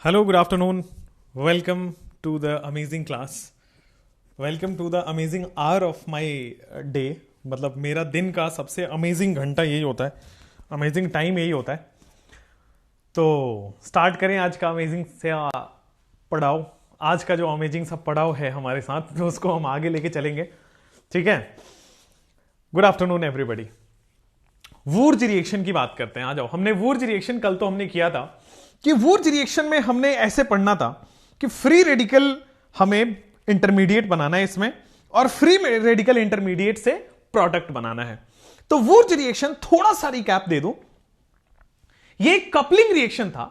Hello, good afternoon. Welcome to the amazing class. Welcome to the amazing hour of my day. मतलब मेरा दिन का सबसे amazing घंटा यही होता है, अमेजिंग टाइम यही होता है. तो स्टार्ट करें आज का अमेजिंग से पढ़ाओ. आज का जो अमेजिंग सा पढ़ाओ है हमारे साथ, तो उसको हम आगे लेके चलेंगे. ठीक है. Good afternoon everybody. Wurtz reaction की बात करते हैं. आ जाओ. हमने वुर्ज रिएक्शन कल तो हमने किया था कि वुर्ज रिएक्शन में हमने ऐसे पढ़ना था कि फ्री रेडिकल हमें इंटरमीडिएट बनाना है इसमें, और फ्री रेडिकल इंटरमीडिएट से प्रोडक्ट बनाना है. तो वुर्ज रिएक्शन थोड़ा सा रिकैप दे दूं. ये कपलिंग रिएक्शन था,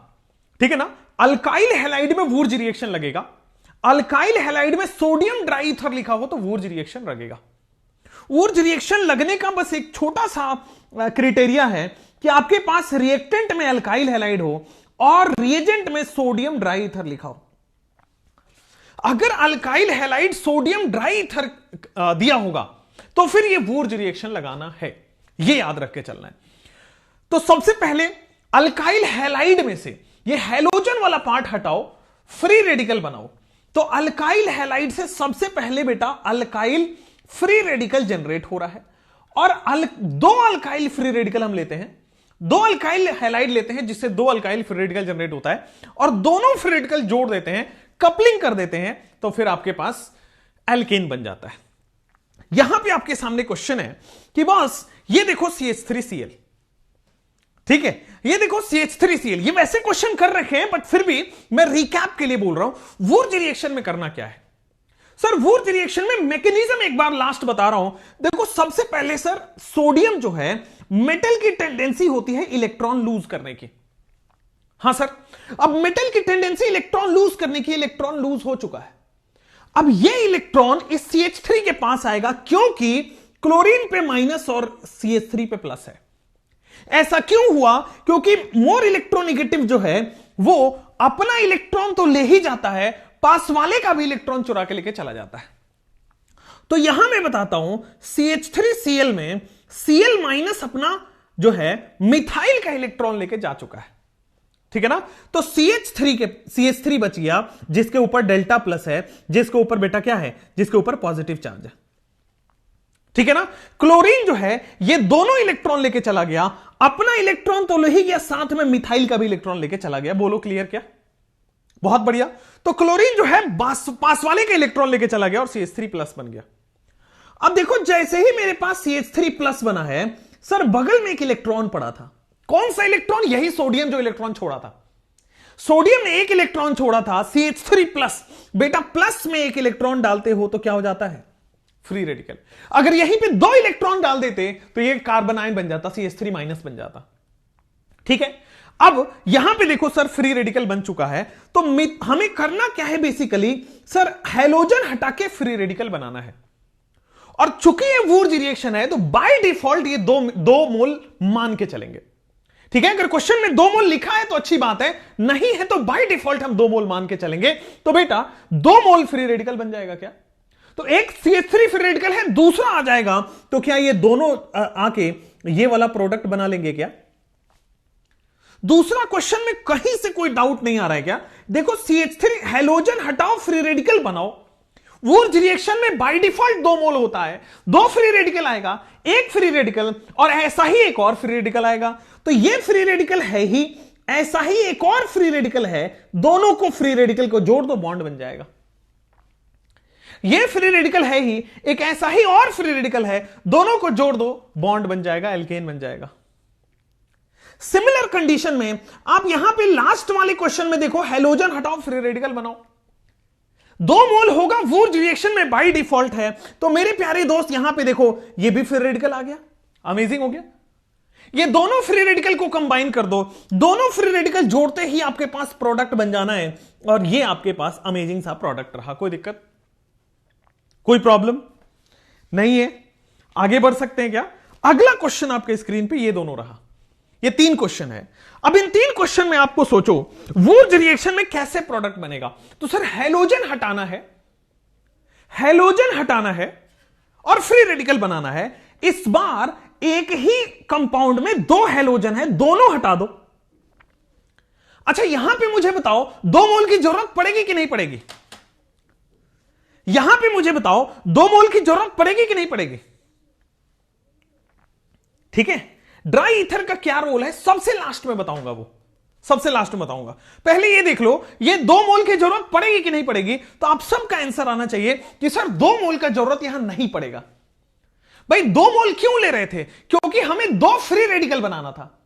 ठीक है ना. अल्काइल हैलाइड में वुर्ज रिएक्शन लगेगा. अल्काइल हैलाइड में सोडियम ड्राई ईथर लिखा हो तो वुर्ज रिएक्शन लगेगा. वुर्ज रिएक्शन लगने का बस एक छोटा सा क्राइटेरिया है कि आपके पास रिएक्टेंट में अल्काइल हैलाइड हो और रिएजेंट में सोडियम ड्राई ईथर लिखा हो. अगर alkyl halide sodium dry ether दिया होगा तो फिर ये वुर्ज रिएक्शन लगाना है. ये याद रख के चलना है. तो सबसे पहले अल्काइल हैलाइड में से ये हैलोजन वाला पार्ट हटाओ, फ्री रेडिकल बनाओ. तो अल्काइल हैलाइड से सबसे पहले बेटा अल्काइल फ्री रेडिकल जनरेट हो रहा है. और दो अल्काइल फ्री रेडिकल हम लेते हैं, दो अल्काइल हैलाइड लेते हैं जिससे दो अल्काइल फ्री रेडिकल जनरेट होता है, और दोनों फ्री रेडिकल जोड़ देते हैं, कपलिंग कर देते हैं, तो फिर आपके पास एल्केन बन जाता है. यहां पे आपके सामने क्वेश्चन है कि बॉस ये देखो CH3Cl, ठीक है, ये देखो CH3Cl. ये वैसे क्वेश्चन कर रखे हैं बट फिर भी मैं रिकैप के लिए बोल रहा हूं. वुर्ज रिएक्शन में करना क्या है सर? वुर्ज रिएक्शन में मैकेनिज्म एक बार लास्ट बता रहा हूं. देखो सबसे पहले सर सोडियम जो है, मेटल की टेंडेंसी होती है इलेक्ट्रॉन लूज करने की. हां सर. अब मेटल की टेंडेंसी इलेक्ट्रॉन लूज करने की, इलेक्ट्रॉन लूज हो चुका है. अब ये इलेक्ट्रॉन इस CH3 के पास आएगा क्योंकि क्लोरीन पे माइनस और CH3 पे प्लस है. ऐसा क्यों हुआ? क्योंकि मोर इलेक्ट्रोनिगेटिव जो है वो अपना इलेक्ट्रॉन तो ले ही जाता है, पास वाले का भी इलेक्ट्रॉन चुरा के लेके चला जाता है. तो यहां मैं बताता हूं CH3Cl में Cl माइनस अपना जो है मिथाइल का इलेक्ट्रॉन लेके जा चुका है, ठीक है ना. तो CH3 बच गया जिसके ऊपर डेल्टा प्लस है, जिसके ऊपर बेटा क्या है, जिसके ऊपर पॉजिटिव चार्ज है, ठीक है ना. क्लोरीन जो है ये दोनों इलेक्ट्रॉन लेके चला गया, अपना इलेक्ट्रॉन तो ले ही गया, साथ में मिथाइल का भी इलेक्ट्रॉन लेके चला गया. बोलो क्लियर क्या? बहुत बढ़िया. तो क्लोरीन जो है पास वाले का इलेक्ट्रॉन लेके चला गया और CH3 प्लस बन गया. अब देखो जैसे ही मेरे पास CH3 प्लस बना है सर, बगल में एक इलेक्ट्रॉन पड़ा था. कौन सा इलेक्ट्रॉन? यही सोडियम जो इलेक्ट्रॉन छोड़ा था. सोडियम ने एक इलेक्ट्रॉन छोड़ा था, CH3 प्लस. बेटा प्लस में एक इलेक्ट्रॉन डालते हो तो क्या हो जाता है? Free radical. अगर यहीं पे दो इलेक्ट्रॉन डाल देते तो ये कार्बन आयन बन जाता, CH3 माइनस बन जाता, ठीक है. अब यहां पे देखो सर फ्री रेडिकल बन चुका है, तो हमें करना क्या है बेसिकली सर? हैलोजन हटा के फ्री रेडिकल बनाना है. और चूंकि ये वुर्ज रिएक्शन है तो बाय डिफॉल्ट ये दो मोल मान के चलेंगे, ठीक है. अगर क्वेश्चन में 2 मोल लिखा है तो अच्छी बात है, नहीं है तो बाय डिफॉल्ट हम 2 मोल मान के चलेंगे. तो बेटा 2 मोल फ्री रेडिकल बन जाएगा क्या? तो एक CH3 फ्री रेडिकल है, दूसरा आ जाएगा, तो क्या ये दोनों आके ये वाला प्रोडक्ट बना लेंगे क्या? दूसरा क्वेश्चन में कहीं से कोई डाउट नहीं आ रहा है क्या? देखो CH3 हैलोजन हटाओ, फ्री रेडिकल बनाओ. वुर्ज रिएक्शन में बाय डिफॉल्ट 2 मोल होता है, 2 फ्री रेडिकल आएगा, एक फ्री रेडिकल, और ऐसा ही एक और फ्री रेडिकल आएगा. तो ये फ्री रेडिकल है ही, ऐसा ही एक और फ्री रेडिकल है, दोनों को फ्री रेडिकल को जोड़ दो, बॉन्ड बन जाएगा. ये फ्री रेडिकल है ही, एक ऐसा ही और फ्री रेडिकल है, दोनों को जोड़ दो, बॉन्ड बन जाएगा, एल्केन बन जाएगा. सिमिलर कंडीशन में आप यहां पे लास्ट वाले क्वेश्चन में देखो, हैलोजन हटाओ फ्री रेडिकल बनाओ. 2 मोल होगा, वुर्ज रिएक्शन में बाय डिफॉल्ट है. तो मेरे प्यारे दोस्त यहां पे देखो, ये भी फ्री रेडिकल आ गया. अमेजिंग हो गया. ये दोनों फ्री रेडिकल को कंबाइन कर दो, दोनों फ्री रेडिकल जोड़ते ही आपके पास प्रोडक्ट बन जाना है, और ये आपके पास अमेजिंग सा प्रोडक्ट रहा. कोई दिक्कत, कोई प्रॉब्लम नहीं है? आगे बढ़ सकते हैं क्या? अगला क्वेश्चन आपके स्क्रीन पे ये दोनों रहा. ये 3 क्वेश्चन है. अब इन 3 क्वेश्चन में आपको सोचो वुर्ज रिएक्शन में कैसे प्रोडक्ट बनेगा. तो सर हैलोजन हटाना है, हैलोजन हटाना है और फ्री रेडिकल बनाना है. इस बार एक ही कंपाउंड में 2 हैलोजन है, दोनों हटा दो. अच्छा यहां पे मुझे बताओ 2 मोल की जरूरत पड़ेगी कि नहीं पड़ेगी? यहां पे मुझे बताओ 2 मोल की जरूरत पड़ेगी कि नहीं पड़ेगी? ठीक है, ड्राई ईथर का क्या रोल है सबसे लास्ट में बताऊंगा, वो सबसे लास्ट में बताऊंगा। पहले ये देख लो, ये 2 मोल की जरूरत पड़ेगी कि नहीं पड़ेगी? तो आप सबका आंसर आना चाहिए कि सर 2 मोल का जरूरत यहां नहीं पड़ेगा। भाई 2 मोल क्यों ले रहे थे? क्योंकि हमें 2 फ्री रेडिकल बनाना था।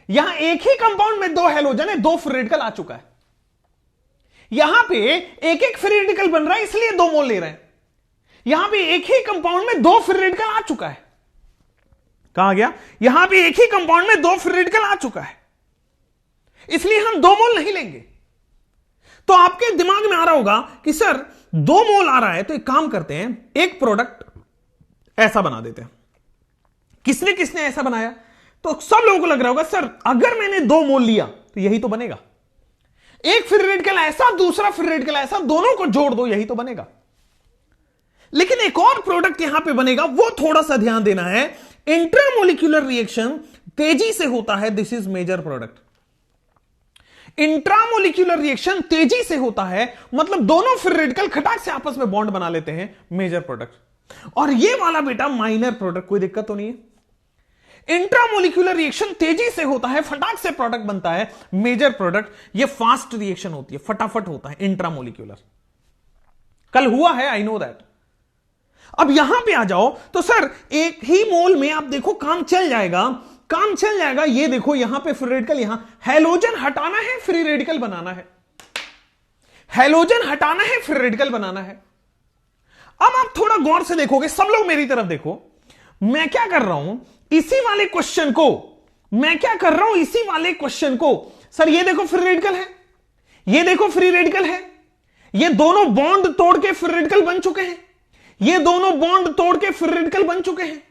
यहां एक ही कंपाउंड में 2 हैलोजन है, 2 फ्री रेडिकल आ चुका है। यहां पे एक एक फ्री रेडिकल बन रहा है, इसलिए 2 मोल ले रहे हैं। यहां पे एक ही कंपाउंड में 2 फ्री रेडिकल आ चुका है। कहां गया? यहां पे एक ही कंपाउंड में 2 फ्री रेडिकल आ चुका है, इसलिए हम 2 मोल नहीं लेंगे। तो आपके दिमाग में आ रहा होगा कि सर 2 मोल आ रहा है, तो एक काम करते हैं, एक प्रोडक्ट ऐसा बना देते हैं। किसने किसने ऐसा बनाया? तो सब लोगों को लग रहा होगा सर अगर मैंने 2 मोल लिया तो यही तो बनेगा। एक फ्री रेडिकल ऐसा, दूसरा फ्री रेडिकल ऐसा, दोनों को जोड़ दो, यही तो बनेगा। लेकिन एक और प्रोडक्ट यहां पे बनेगा, वो थोड़ा सा ध्यान देना है। इंट्रामोलिक्यूलर रिएक्शन तेजी से होता है, this is major product. Intramolecular reaction तेजी से होता है, मतलब दोनों फ्री रेडिकल खटाक से आपस में बॉन्ड बना लेते हैं, मेजर प्रोडक्ट। और ये वाला बेटा माइनर प्रोडक्ट, कोई दिक्कत तो नहीं है। इंट्रामोलिक्यूलर रिएक्शन तेजी से होता है, फटाक से प्रोडक्ट बनता है, मेजर प्रोडक्ट। ये फास्ट रिएक्शन होती है, फटाफट होता है इंट्रामोलिक्यूलर। कल हुआ है, आई नो दैट। अब यहां पे आ जाओ तो सर एक ही मोल में आप देखो काम चल जाएगा, काम चल जाएगा। ये देखो यहां पे फ्री रेडिकल, यहां हैलोजन हटाना है, फ्री रेडिकल बनाना है, हैलोजन हटाना है, फ्री रेडिकल बनाना है। अब आप थोड़ा गौर से देखोगे, सब लोग मेरी तरफ देखो, मैं क्या कर रहा हूं, इसी वाले क्वेश्चन को मैं क्या कर रहा हूं, इसी वाले क्वेश्चन को, सर ये देखो फ्री रेडिकल है, ये देखो फ्री रेडिकल है, ये दोनों बॉन्ड तोड़ के फ्री रेडिकल बन चुके हैं, ये दोनों बॉन्ड तोड़ के फ्री रेडिकल बन चुके हैं,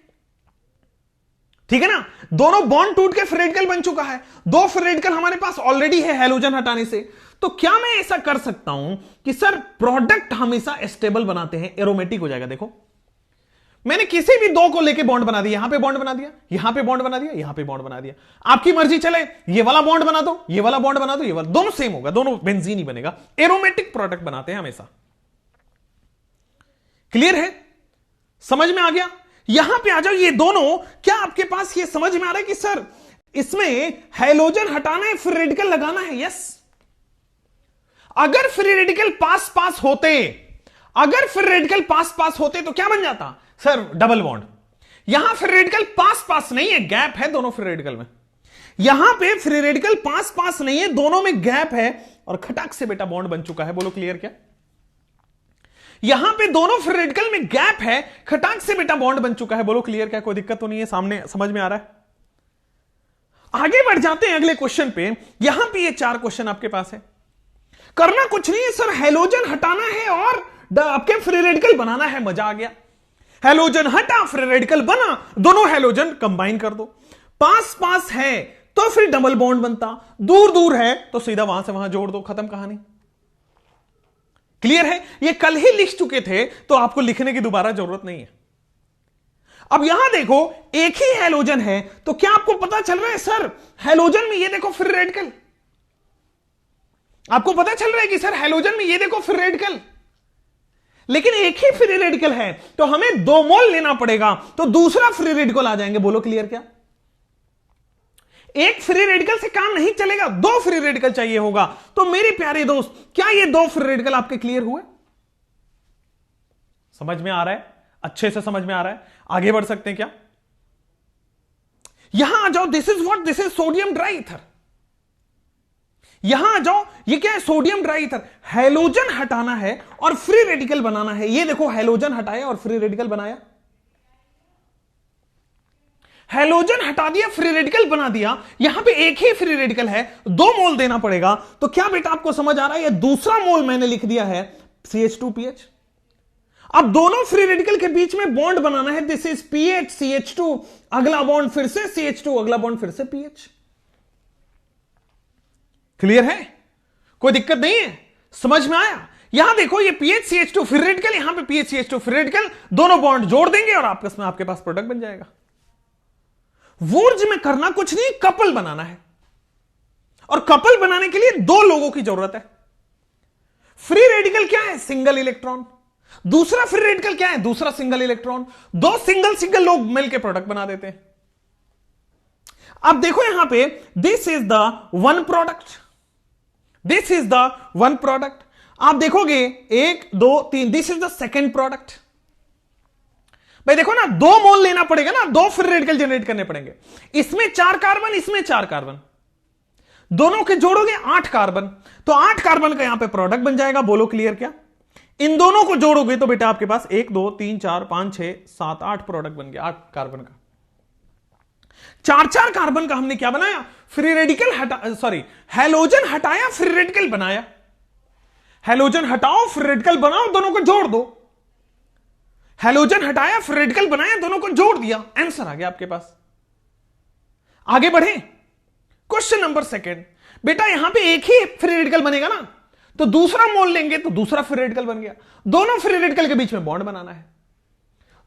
ठीक है ना। दोनों बॉन्ड टूट के फ्री रेडिकल बन चुका है, 2 फ्री रेडिकल हमारे पास ऑलरेडी है हैलोजन हटाने से। तो क्या मैं ऐसा कर सकता हूं कि सर प्रोडक्ट हमेशा स्टेबल बनाते हैं, एरोमेटिक हो जाएगा। देखो मैंने किसी भी 2 को लेके बॉन्ड बना दिया, यहां पे बॉन्ड बना दिया, यहां पे बॉन्ड बना दिया, यहां पे बॉन्ड बना दिया, आपकी मर्जी चले, ये वाला बॉन्ड बना दो, ये वाला बॉन्ड बना दो, ये वाला, दोनों सेम होगा, दोनों बेंजीन ही बनेगा। एरोमेटिक प्रोडक्ट बनाते हैं हमेशा। क्लियर है? समझ में आ गया? यहां पे आ जाओ, ये दोनों, क्या आपके पास ये समझ में आ रहा है कि सर इसमें हैलोजन हटाना है, फ्री रेडिकल लगाना है? यस। अगर फ्री रेडिकल पास पास होते, अगर फ्री रेडिकल पास पास होते तो क्या बन जाता? Sir double bond. यहां फ्री रेडिकल पास पास नहीं है, गैप है दोनों फ्री रेडिकल में। यहां पे फ्री रेडिकल पास पास नहीं है, दोनों में गैप है, और खटाक से बेटा बॉन्ड बन चुका है। बोलो क्लियर क्या? यहां पे दोनों फ्री रेडिकल में गैप है, खटाक से बेटा बॉन्ड बन चुका है। बोलो क्लियर क्या? कोई दिक्कत तो नहीं है? सामने समझ में आ रहा है? आगे बढ़ जाते हैं अगले क्वेश्चन पे। यहां पे ये 4 क्वेश्चन आपके पास है, करना कुछ नहीं है सर, हैलोजन हटाना है और आपके फ्री रेडिकल बनाना है। मजा आ गया। हैलोजन हटा, फ्री रेडिकल बना, दोनों हैलोजन कंबाइन कर दो। पास पास है तो फिर डबल बॉन्ड बनता, दूर दूर है तो सीधा वहां से वहां जोड़ दो, खत्म कहानी। क्लियर है? ये कल ही लिख चुके थे, तो आपको लिखने की दोबारा जरूरत नहीं है। अब यहां देखो एक ही हैलोजन है, तो क्या आपको पता चल रहा है सर हैलोजन में ये देखो फ्री रेडिकल, आपको पता चल रहा है कि सर हैलोजन में ये देखो फ्री रेडिकल, लेकिन एक ही फ्री रेडिकल है, तो हमें 2 मोल लेना पड़ेगा, तो दूसरा फ्री रेडिकल आ जाएंगे। बोलो क्लियर क्या? एक फ्री रेडिकल से काम नहीं चलेगा, 2 फ्री रेडिकल चाहिए होगा। तो मेरे प्यारे दोस्त, क्या ये 2 फ्री रेडिकल आपके क्लियर हुए? समझ में आ रहा है? अच्छे से समझ में आ रहा है? आगे बढ़ सकते हैं क्या? यहां आ जाओ, this is what, this is sodium dry ether. यहां आ जाओ, ये क्या है? Sodium dry ether. हैलोजन हटाना है और फ्री रेडिकल बनाना है। ये देखो हैलोजन हटाया और फ्री रेडिकल बनाया, हैलोजन हटा दिया, फ्री रेडिकल बना दिया। यहां पे एक ही फ्री रेडिकल है, 2 मोल देना पड़ेगा। तो क्या बेटा आपको समझ आ रहा है? ये दूसरा मोल मैंने लिख दिया है CH2PH। अब दोनों फ्री रेडिकल के बीच में बॉन्ड बनाना है, दिस इज PH CH2, अगला बॉन्ड फिर से CH2, अगला बॉन्ड फिर से PH। क्लियर है? कोई दिक्कत नहीं है? समझ में आया? यहां देखो ये PH CH2 फ्री रेडिकल, यहां पे PH CH2 फ्री रेडिकल, दोनों बॉन्ड जोड़ देंगे और आपस में आपके पास प्रोडक्ट बन जाएगा। वुर्ज में करना कुछ नहीं, कपल बनाना है। और कपल बनाने के लिए दो लोगों की जरूरत है। फ्री रेडिकल क्या है? Single electron. दूसरा फ्री रेडिकल क्या है? दूसरा सिंगल इलेक्ट्रॉन। दो सिंगल सिंगल लोग मिलकर प्रोडक्ट बना देते हैं। अब देखो यहां पे, this is the one product, this is the one product. आप देखोगे 1 2 3, this is the second product. भाई देखो ना, 2 मोल लेना पड़ेगा ना, 2 फ्री रेडिकल जनरेट करने पड़ेंगे। इसमें 4 कार्बन, इसमें 4 कार्बन, दोनों के जोड़ोगे 8 कार्बन, तो 8 कार्बन का यहां पे प्रोडक्ट बन जाएगा। बोलो क्लियर क्या? इन दोनों को जोड़ोगे तो बेटा आपके पास 1 2 3 4 5 6 7 8 प्रोडक्ट बन गया 8 कार्बन का। 4 कार्बन का हमने क्या बनाया? फ्री रेडिकल हटा, सॉरी हैलोजन हटाया, फ्री रेडिकल बनाया। हैलोजन हटाओ, फ्री रेडिकल बनाओ, दोनों को जोड़ दो। हैलोजन हटाया, फ्री रेडिकल बनाया, दोनों को जोड़ दिया, आंसर आ गया आपके पास। आगे बढ़े, क्वेश्चन नंबर 2। बेटा यहां पे एक ही फ्री रेडिकल बनेगा ना, तो दूसरा मोल लेंगे तो दूसरा फ्री रेडिकल बन गया। दोनों फ्री रेडिकल के बीच में बॉन्ड बनाना है,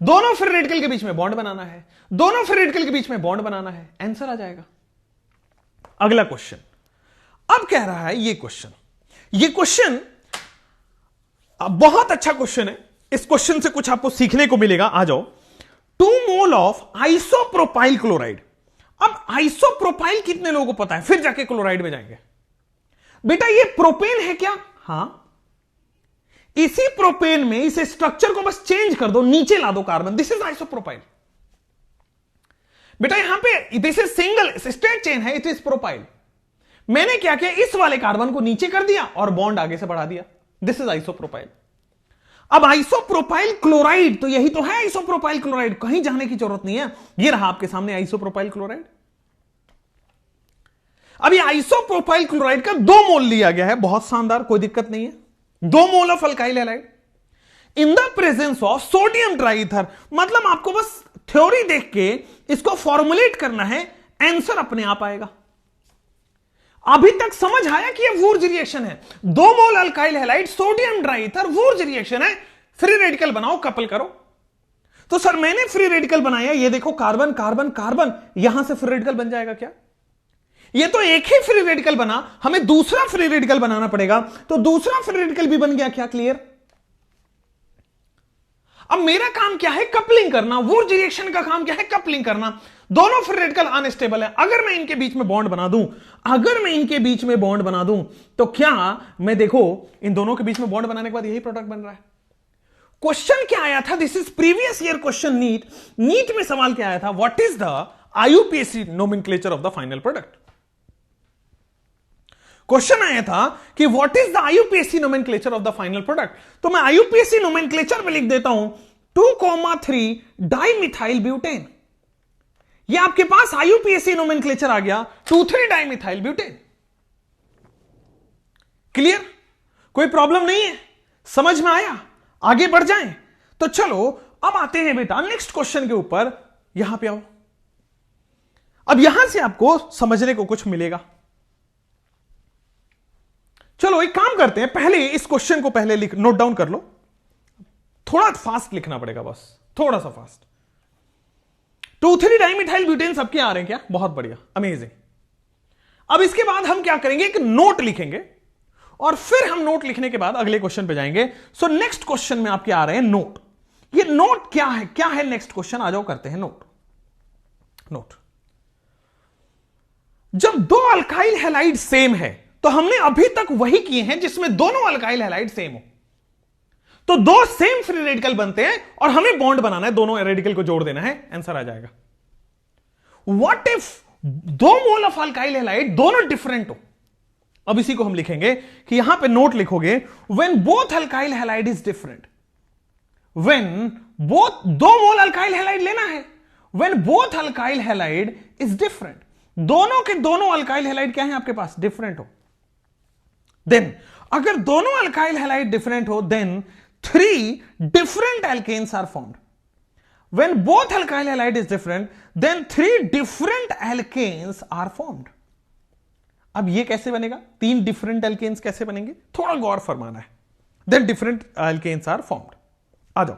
दोनों फ्री रेडिकल के बीच में बॉन्ड बनाना है, दोनों फ्री रेडिकल के बीच में बॉन्ड बनाना है, आंसर आ जाएगा। अगला क्वेश्चन अब कह रहा है, ये क्वेश्चन बहुत अच्छा क्वेश्चन है। इस क्वेश्चन से कुछ आपको सीखने को मिलेगा। आ जाओ, 2 मोल ऑफ आइसोप्रोपाइल क्लोराइड। अब आइसोप्रोपाइल कितने लोगों को पता है? फिर जाके क्लोराइड में जाएंगे। बेटा ये प्रोपेन है क्या? हां, इसी प्रोपेन में इस स्ट्रक्चर को बस चेंज कर दो, नीचे ला दो कार्बन, दिस इज आइसोप्रोपाइल। बेटा यहां पे this is single straight chain है, इट इज प्रोपाइल। मैंने क्या किया? इस वाले कार्बन को नीचे कर दिया और बॉन्ड आगे से बढ़ा दिया, दिस इज आइसोप्रोपाइल। अब आइसोप्रोपाइल क्लोराइड, तो यही तो है आइसोप्रोपाइल क्लोराइड, कहीं जाने की जरूरत नहीं है। ये रहा आपके सामने आइसोप्रोपाइल क्लोराइड। अब ये आइसोप्रोपाइल क्लोराइड का 2 मोल लिया गया है, बहुत शानदार, कोई दिक्कत नहीं है। 2 mole of alkyl halide in the presence of sodium dry ether. मतलब आपको बस थ्योरी देख के इसको फॉर्मुलेट करना है, आंसर अपने आप आएगा। अभी तक समझ आया कि यह वुर्ज रिएक्शन है। 2 mole alkyl halide, sodium ट्राइथर, वुर्ज reaction है। फ्री रेडिकल बनाओ, कपल करो। तो सर मैंने फ्री रेडिकल बनाया, ये देखो कार्बन कार्बन कार्बन, यहां से फ्री रेडिकल बन जाएगा क्या? ये तो एक ही फ्री रेडिकल बना, हमें दूसरा फ्री रेडिकल बनाना पड़ेगा, तो दूसरा फ्री रेडिकल भी बन गया क्या? क्लियर। अब मेरा काम क्या है? कपलिंग करना। वुर्ज रिएक्शन का काम क्या है? कपलिंग करना। दोनों फ्री रेडिकल अनस्टेबल है। अगर मैं इनके बीच में बॉन्ड बना दूं, अगर मैं इनके बीच में बॉन्ड बना दूं, तो क्या मैं देखो इन दोनों के बीच में बॉन्ड बनाने के बाद यही प्रोडक्ट बन रहा है। क्वेश्चन क्या आया था? This is previous year question NEET में सवाल क्या आया था? What is the IUPAC nomenclature of the final product. Question आया था कि what is the IUPAC nomenclature of the final product. तो मैं आईयूपीएसी नोमेनक्लेचर में लिख देता हूं 2,3 डाइमिथाइल ब्यूटेन। ये आपके पास आईयूपीएसी नोमेनक्लेचर आ गया, 2,3 डाइमिथाइल ब्यूटेन। क्लियर? कोई प्रॉब्लम नहीं है, समझ में आया? आगे बढ़ जाएं तो चलो अब आते हैं बेटा नेक्स्ट क्वेश्चन के ऊपर। यहां पे आओ, अब यहां से आपको समझने को कुछ मिलेगा। चलो एक काम करते हैं, पहले इस क्वेश्चन को पहले नोट डाउन कर लो। थोड़ा फास्ट लिखना पड़ेगा, बस थोड़ा सा फास्ट। 2,3 डाइमिथाइल ब्यूटेन सबके आ रहे हैं क्या? बहुत बढ़िया, अमेजिंग। अब इसके बाद हम क्या करेंगे? एक नोट लिखेंगे और फिर हम नोट लिखने के बाद अगले क्वेश्चन पे जाएंगे। सो नेक्स्ट क्वेश्चन में आपके आ रहे हैं नोट। ये नोट क्या है? क्या है नेक्स्ट क्वेश्चन? आ जाओ करते हैं नोट। नोट, जब 2 अल्काइल हैलाइड सेम है, तो हमने अभी तक वही किए हैं जिसमें दोनों अल्काइल हैलाइड सेम हो, तो 2 सेम फ्री रेडिकल बनते हैं और हमें बॉन्ड बनाना है, दोनों रेडिकल को जोड़ देना है, आंसर आ जाएगा। What if 2 mole of alkyl halide दोनों डिफरेंट हो? अब इसी को हम लिखेंगे कि यहां पे नोट लिखोगे, when both alkyl halide is different. When both 2 mole alkyl halide लेना है, when both alkyl halide is different, दोनों के दोनों अल्काइल हैलाइड क्या है आपके पास? डिफरेंट हो। देन अगर दोनों अल्काइल हैलाइड डिफरेंट हो, then 3 different alkanes are formed. When both alkyl halide is different, then 3 different alkanes are formed. अब ये कैसे बनेगा? 3 डिफरेंट एल्केन्स कैसे बनेंगे? थोड़ा गौर फरमाना है। Then different alkanes are formed. आ जाओ,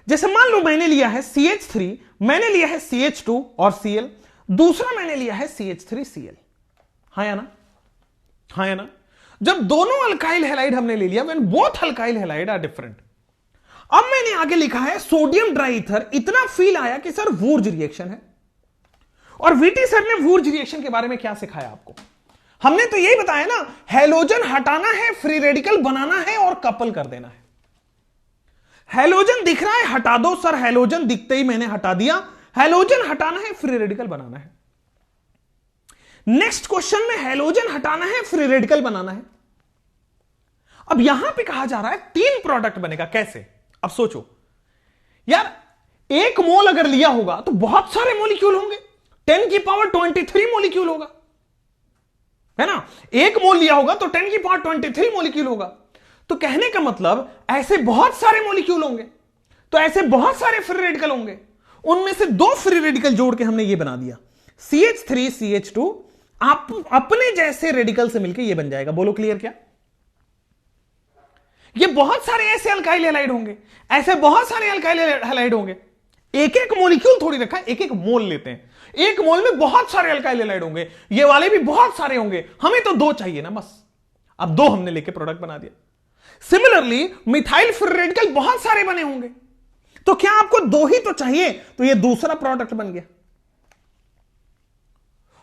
जैसे मान लो मैंने लिया है CH3, मैंने लिया है CH2 और Cl, दूसरा मैंने लिया है CH3Cl। हाँ या ना, हाँ या ना? जब दोनों अल्काइल हैलाइड हमने ले लिया, when both alkyl halide are different. अब मैंने आगे लिखा है सोडियम ड्राई ईथर, इतना फील आया कि सर वुर्ज रिएक्शन है। और वीटी सर ने वुर्ज रिएक्शन के बारे में क्या सिखाया आपको? हमने तो यही बताया ना, हैलोजन हटाना है, फ्री रेडिकल बनाना है और कपल कर देना है। हैलोजन दिख रहा है, हटा दो सर। हैलोजन दिखते ही मैंने हटा दिया। हैलोजन हटाना है, फ्री रेडिकल बनाना है। नेक्स्ट क्वेश्चन में हैलोजन हटाना है, फ्री रेडिकल बनाना है। अब यहां पे कहा जा रहा है 3 प्रोडक्ट बनेगा। कैसे? अब सोचो यार, 1 मोल अगर लिया होगा तो बहुत सारे मॉलिक्यूल होंगे, 10 की पावर 23 मॉलिक्यूल होगा, है ना? 1 मोल लिया होगा तो 10 की पावर 23 मॉलिक्यूल होगा। तो कहने का मतलब ऐसे बहुत सारे मॉलिक्यूल होंगे, तो ऐसे बहुत सारे फ्री रेडिकल होंगे। उनमें से 2 फ्री रेडिकल जोड़ के हमने ये बना दिया CH3 CH2। आप अपने जैसे रेडिकल से मिलकर ये बन जाएगा। बोलो क्लियर क्या? ये बहुत सारे ऐसे अल्काइल हैलाइड होंगे, ऐसे बहुत सारे अल्काइल हैलाइड होंगे। एक एक मॉलिक्यूल थोड़ी रखा है, एक एक मोल लेते हैं। 1 मोल में बहुत सारे अल्काइल हैलाइड होंगे, ये वाले भी बहुत सारे होंगे। हमें तो 2 चाहिए ना बस। अब 2 हमने लेके प्रोडक्ट बना दिया। सिमिलरली मिथाइल फ्री रेडिकल बहुत सारे बने होंगे, तो क्या आपको 2 ही तो चाहिए? तो ये दूसरा प्रोडक्ट बन गया।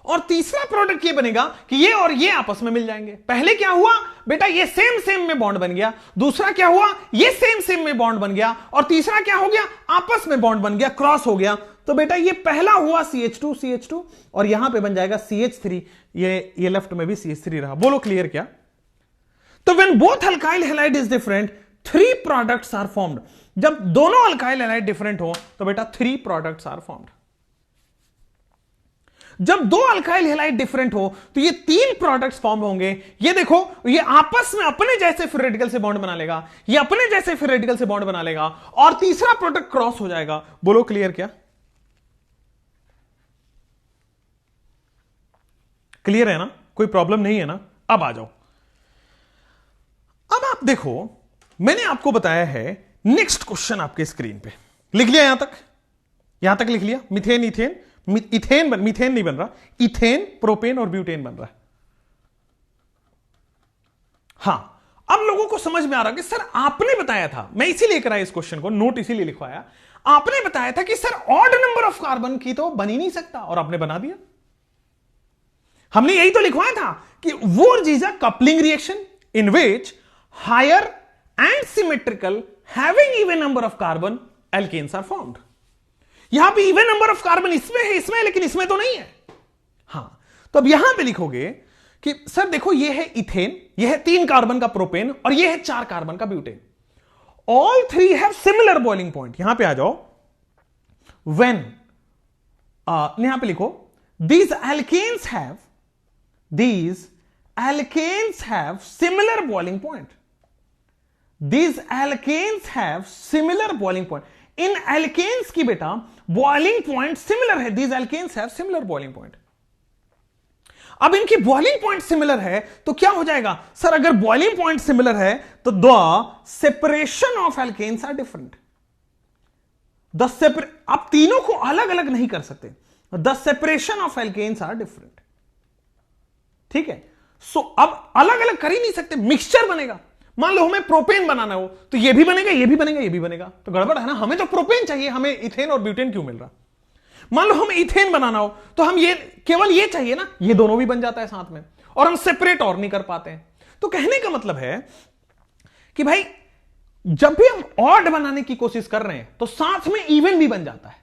और तीसरा प्रोडक्ट ये बनेगा कि ये और ये आपस में मिल जाएंगे। पहले क्या हुआ बेटा, ये सेम सेम में बॉन्ड बन गया। दूसरा क्या हुआ, ये सेम सेम में बॉन्ड बन गया। और तीसरा क्या हो गया, आपस में बॉन्ड बन गया, क्रॉस हो गया। तो बेटा ये पहला हुआ CH2 CH2 और यहां पे बन जाएगा CH3। ये लेफ्ट में भी CH3 रहा। बोलो क्लियर क्या? तो when both alkyl halide is different, 3 products are formed. जब दोनों अल्काइल हैलाइड डिफरेंट हो तो बेटा 3 प्रोडक्ट्स आर फॉर्म्ड। जब 2 अल्काइल हैलाइड डिफरेंट हो तो ये 3 प्रोडक्ट्स फॉर्म होंगे। ये देखो, ये आपस में अपने जैसे फ्री रेडिकल से बॉन्ड बना लेगा, ये अपने जैसे फ्री रेडिकल से बॉन्ड बना लेगा और तीसरा प्रोडक्ट क्रॉस हो जाएगा। बोलो क्लियर क्या? क्लियर है ना? कोई प्रॉब्लम नहीं है ना? अब आ जाओ। अब आप देखो, मैंने आपको बताया है नेक्स्ट क्वेश्चन आपके स्क्रीन पे। लिख लिया यहां तक? यहां तक लिख लिया? मीथेन इथेन, मीथेन नहीं बन रहा, इथेन प्रोपेन और ब्यूटेन बन रहा है। हां, अब लोगों को समझ में आ रहा कि सर आपने बताया था, मैं इसीलिए कराया इस क्वेश्चन को, नोट इसीलिए लिखवाया, आपने बताया था कि sir odd number of carbon की तो बन ही नहीं सकता, और आपने बना दिया। हमने यही तो लिखवाया था कि Wurtz is a coupling reaction in which higher and symmetrical having even number of carbon alkanes are formed. यहां पे इवन नंबर ऑफ कार्बन इसमें है, इसमें है, लेकिन इसमें तो नहीं है। हां, तो अब यहां पे लिखोगे कि सर देखो, ये है इथेन, ये है 3 कार्बन का प्रोपेन और ये है 4 कार्बन का butane. All 3 have similar boiling point. यहां पे आ जाओ, व्हेन यहां पे लिखो these alkanes have similar boiling point. These alkanes have similar boiling point. In alkanes की बेटा boiling point similar है. These alkanes have similar boiling point. अब इनकी बॉइलिंग पॉइंट सिमिलर है तो क्या हो जाएगा सर? अगर बॉइलिंग पॉइंट सिमिलर है तो the separation of alkenes are different. आप तीनों को अलग अलग नहीं कर सकते। The separation of alkenes are different. ठीक है, सो अब अलग अलग कर ही नहीं सकते, मिक्सचर बनेगा। मान लो हमें प्रोपेन बनाना हो तो ये भी बनेगा, ये भी बनेगा, ये भी बनेगा, तो गड़बड़ है ना। हमें तो प्रोपेन चाहिए, हमें इथेन और ब्यूटेन क्यों मिल रहा? मान लो हमें इथेन बनाना हो तो हम ये केवल ये चाहिए ना, ये दोनों भी बन जाता है साथ में, और हम सेपरेट और नहीं कर पाते हैं। तो कहने का मतलब है कि भाई जब भी हम ऑड बनाने की कोशिश कर रहे हैं तो साथ में इवन भी बन जाता है।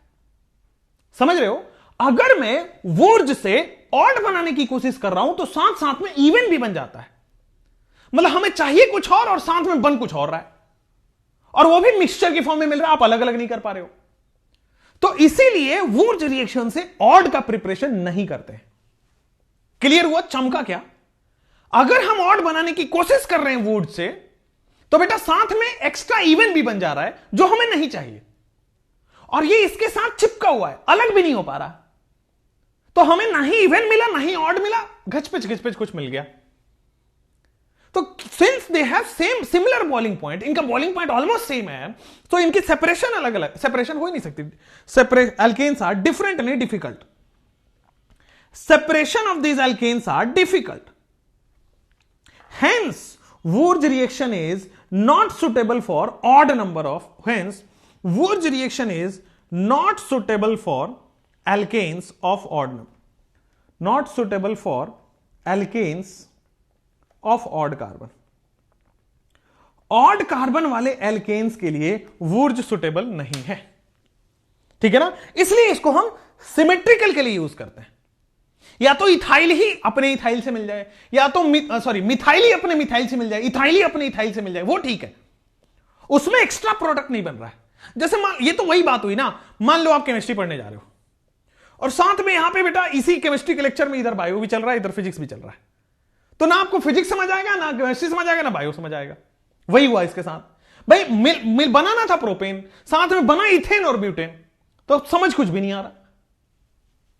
समझ रहे हो? अगर मैं वुर्ज से ऑड बनाने की कोशिश कर रहा हूं तो साथ साथ में इवन भी बन जाता है। मतलब हमें चाहिए कुछ और साथ में बन कुछ और रहा है, और वो भी मिक्सचर की फॉर्म में मिल रहा है, आप अलग अलग नहीं कर पा रहे हो। तो इसीलिए वुर्ज रिएक्शन से ऑड का प्रिपरेशन नहीं करते। क्लियर हुआ? चमका क्या? अगर हम ऑड बनाने की कोशिश कर रहे हैं वुर्ज से तो बेटा साथ में एक्स्ट्रा इवन भी बन जा रहा है जो हमें नहीं चाहिए, और ये इसके साथ चिपका हुआ है, अलग भी नहीं हो पा रहा। तो हमें ना ही इवन मिला ना ही ऑड मिला, घचपिच कुछ मिल गया। तो since they have similar boiling point, इनका बॉइलिंग पॉइंट ऑलमोस्ट सेम है, तो इनकी सेपरेशन अलग अलग, सेपरेशन हो ही नहीं सकती। एल्केन्स आर डिफरेंट नहीं difficult. separation of these alkanes are difficult. Hence, Wurtz reaction is not suitable for odd number of, hence, Wurtz reaction is not suitable for alkanes of odd number. Not suitable for alkanes of odd carbon. Odd carbon वाले alkanes के लिए वुर्ज suitable नहीं है, ठीक है ना, इसलिए इसको हम सिमेट्रिकल के लिए यूज करते हैं। या तो इथाइल ही अपने इथाइल से मिल जाए, या तो मिथाइल ही अपने मिथाइल से मिल जाए, इथाइल ही अपने इथाइल से मिल जाए, वो ठीक है, उसमें एक्स्ट्रा प्रोडक्ट नहीं बन रहा है। जैसे ये तो वही बात हुई ना, मान लो आप केमिस्ट्री पढ़ने जा रहे हो और साथ में यहां पे बेटा इसी केमिस्ट्री के लेक्चर में इधर बायो भी चल रहा है, इधर फिजिक्स भी चल रहा है, तो ना आपको फिजिक्स समझ आएगा, ना केमिस्ट्री समझ आएगा, ना बायो समझ आएगा। वही हुआ इसके साथ, भाई मिल बनाना था प्रोपेन, साथ में बना इथेन और ब्यूटेन, तो समझ कुछ भी नहीं आ रहा।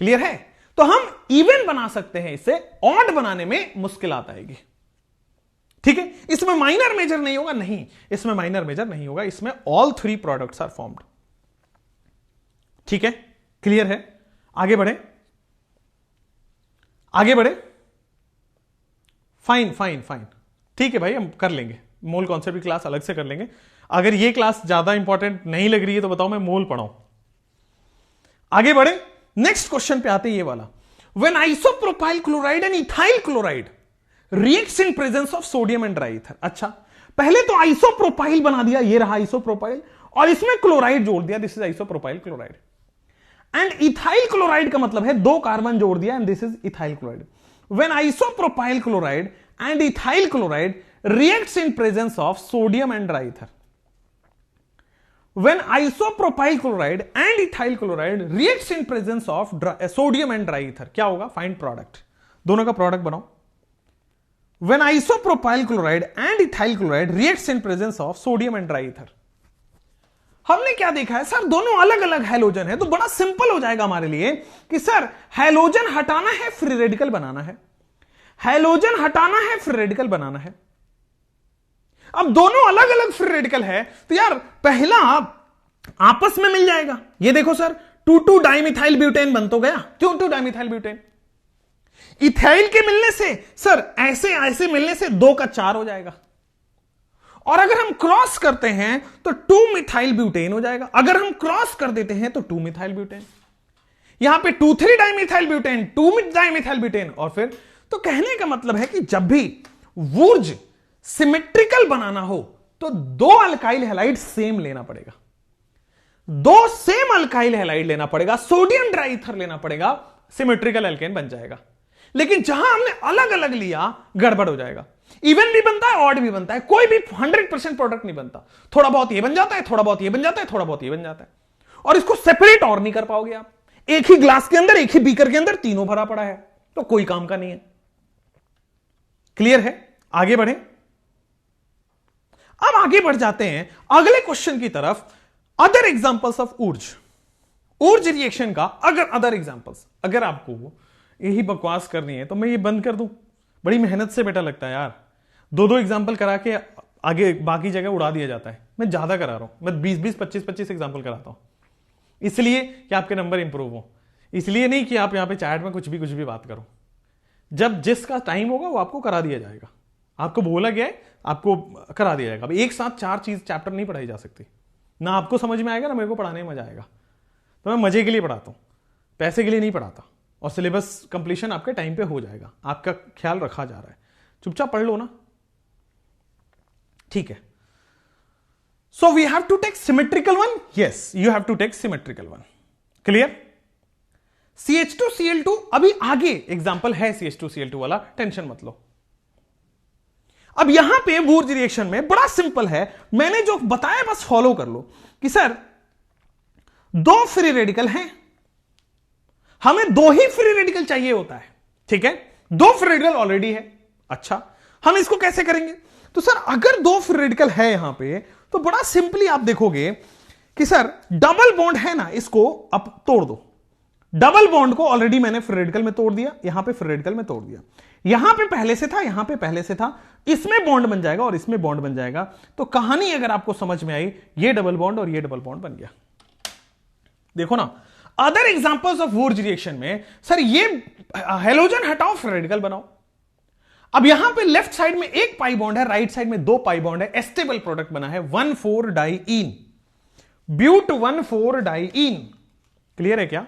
क्लियर है? तो हम इवन बना सकते हैं, इससे ऑड बनाने में मुश्किल आता है। ठीक है, इसमें माइनर मेजर नहीं होगा, नहीं, इसमें माइनर मेजर नहीं होगा, इसमें all three products are formed. ठीक है, क्लियर है? आगे बढ़े, आगे बढ़े। फाइन फाइन फाइन, ठीक है भाई, हम कर लेंगे मोल कॉन्सेप्ट की क्लास अलग से कर लेंगे। अगर ये क्लास ज्यादा इंपॉर्टेंट नहीं लग रही है तो बताओ मैं मोल पढ़ाऊं। आगे बढ़े, नेक्स्ट क्वेश्चन पे आते हैं, ये वाला। When isopropyl chloride and ethyl chloride reacts in presence of sodium and dry ether. अच्छा, पहले तो आइसोप्रोपाइल बना दिया, ये रहा आइसोप्रोपाइल, और इसमें क्लोराइड जोड़ दिया, this is isopropyl chloride. And ethyl chloride का मतलब है 2 कार्बन जोड़ दिया, and this is ethyl chloride. When isopropyl chloride and ethyl chloride reacts in presence of sodium and dry ether. When isopropyl chloride and ethyl chloride reacts in presence of sodium and dry ether, क्या होगा? Find product, दोनों का product बनाओ। When isopropyl chloride and ethyl chloride reacts in presence of sodium and dry ether, हमने क्या देखा है sir, दोनों अलग अलग हैलोजन है, तो बड़ा सिंपल हो जाएगा हमारे लिए कि सर हैलोजन हटाना है, फ्री रेडिकल बनाना है, हैलोजन हटाना है, फ्री रेडिकल बनाना है। अब दोनों अलग अलग फ्री रेडिकल है, तो यार पहला आपस में मिल जाएगा। ये देखो सर, 2,2 डाइमिथाइल ब्यूटेन बन तो गया, 2,2 डाइमिथाइल ब्यूटेन। इथाइल के मिलने से सर ऐसे ऐसे मिलने से 2 का 4 हो जाएगा, और अगर हम क्रॉस करते हैं तो 2 मिथाइल ब्यूटेन हो जाएगा। अगर हम क्रॉस कर देते हैं तो 2 मिथाइल ब्यूटेन, यहां पे 2,3 डाइमिथाइल ब्यूटेन, 2 डाइमिथाइल ब्यूटेन, और फिर तो कहने का मतलब है कि जब भी वुर्ज सिमेट्रिकल बनाना हो तो 2 अल्काइल हैलाइड सेम लेना पड़ेगा, 2 सेम अल्काइल हैलाइड लेना पड़ेगा, सोडियम ड्राई ईथर लेना पड़ेगा, सिमेट्रिकल एल्केन बन जाएगा। लेकिन जहां हमने अलग अलग लिया गड़बड़ हो जाएगा। इवन भी बनता है, ऑड भी बनता है, कोई भी 100% प्रोडक्ट नहीं बनता, थोड़ा बहुत ये बन जाता है, थोड़ा बहुत ये बन जाता है, थोड़ा बहुत ये बन जाता है, और इसको सेपरेट और नहीं कर पाओगे आप। एक ही ग्लास के अंदर, एक ही बीकर के अंदर तीनों भरा पड़ा है, तो कोई काम का नहीं है। क्लियर है? आगे बढ़े, अब आगे बढ़ जाते हैं अगले क्वेश्चन की तरफ। Other examples of Wurtz reaction का अगर अदर एग्जांपल्स, अगर आपको यही बकवास करनी है तो मैं ये बंद कर दूं, बड़ी मेहनत से बेटा लगता है यार, 2-2 एग्जांपल करा के आगे बाकी जगह उड़ा दिया जाता है। मैं ज्यादा करा रहा हूं, मैं 20-20, 25-25 एग्जांपल कराता हूं, इसलिए कि आपके नंबर इंप्रूव हो, इसलिए नहीं कि आप यहां पे चैट में कुछ भी बात करो। जब जिसका टाइम होगा वो आपको करा दिया जाएगा, आपको बोला गया है, आपको करा दिया जाएगा। एक साथ 4 चीज चैप्टर नहीं पढ़ाई जा सकती, ना आपको समझ में आएगा ना मेरे को पढ़ाने में मजा आएगा। तो मैं मजे के लिए पढ़ाता हूं, पैसे के लिए नहीं पढ़ाता, और सिलेबस कंप्लीशन आपके टाइम पे हो जाएगा, आपका ख्याल रखा जा रहा है। चुपचाप पढ़ लो ना, ठीक है। So we have to take symmetrical one, yes you have to take symmetrical one. Clear? CH2Cl2 अभी आगे एग्जाम्पल है, CH2Cl2 वाला, टेंशन मत लो। अब यहां पे वुर्ज रिएक्शन में बड़ा सिंपल है, मैंने जो बताया बस फॉलो कर लो कि सर 2 फ्री रेडिकल हैं, हमें 2 ही फ्री रेडिकल चाहिए होता है, ठीक है, 2 फ्री रेडिकल ऑलरेडी है। अच्छा, हम इसको कैसे करेंगे? तो सर अगर 2 फ्री रेडिकल है यहां पे, तो बड़ा सिंपली आप देखोगे कि सर डबल बॉन्ड है ना, इसको अब तोड़ दो। डबल बॉन्ड को ऑलरेडी मैंने फ्री रेडिकल में तोड़ दिया, यहां पे फ्री रेडिकल में तोड़ दिया, यहां पे पहले से था, यहां पे पहले से था, इसमें बॉन्ड बन जाएगा और इसमें बॉन्ड बन जाएगा। तो कहानी अगर आपको समझ में आई, ये डबल बॉन्ड और ये डबल बॉन्ड बन गया। देखो ना, other examples of Wurtz reaction में सर ये हेलोजन हटाओ फ्री रेडिकल बनाओ। अब यहां पे लेफ्ट साइड में एक पाई बॉन्ड है, राइट साइड में 2 पाई बॉन्ड है, एस्टेबल प्रोडक्ट बना है 1,4 डाइईन, ब्यूट 1,4 डाइईन। क्लियर है क्या?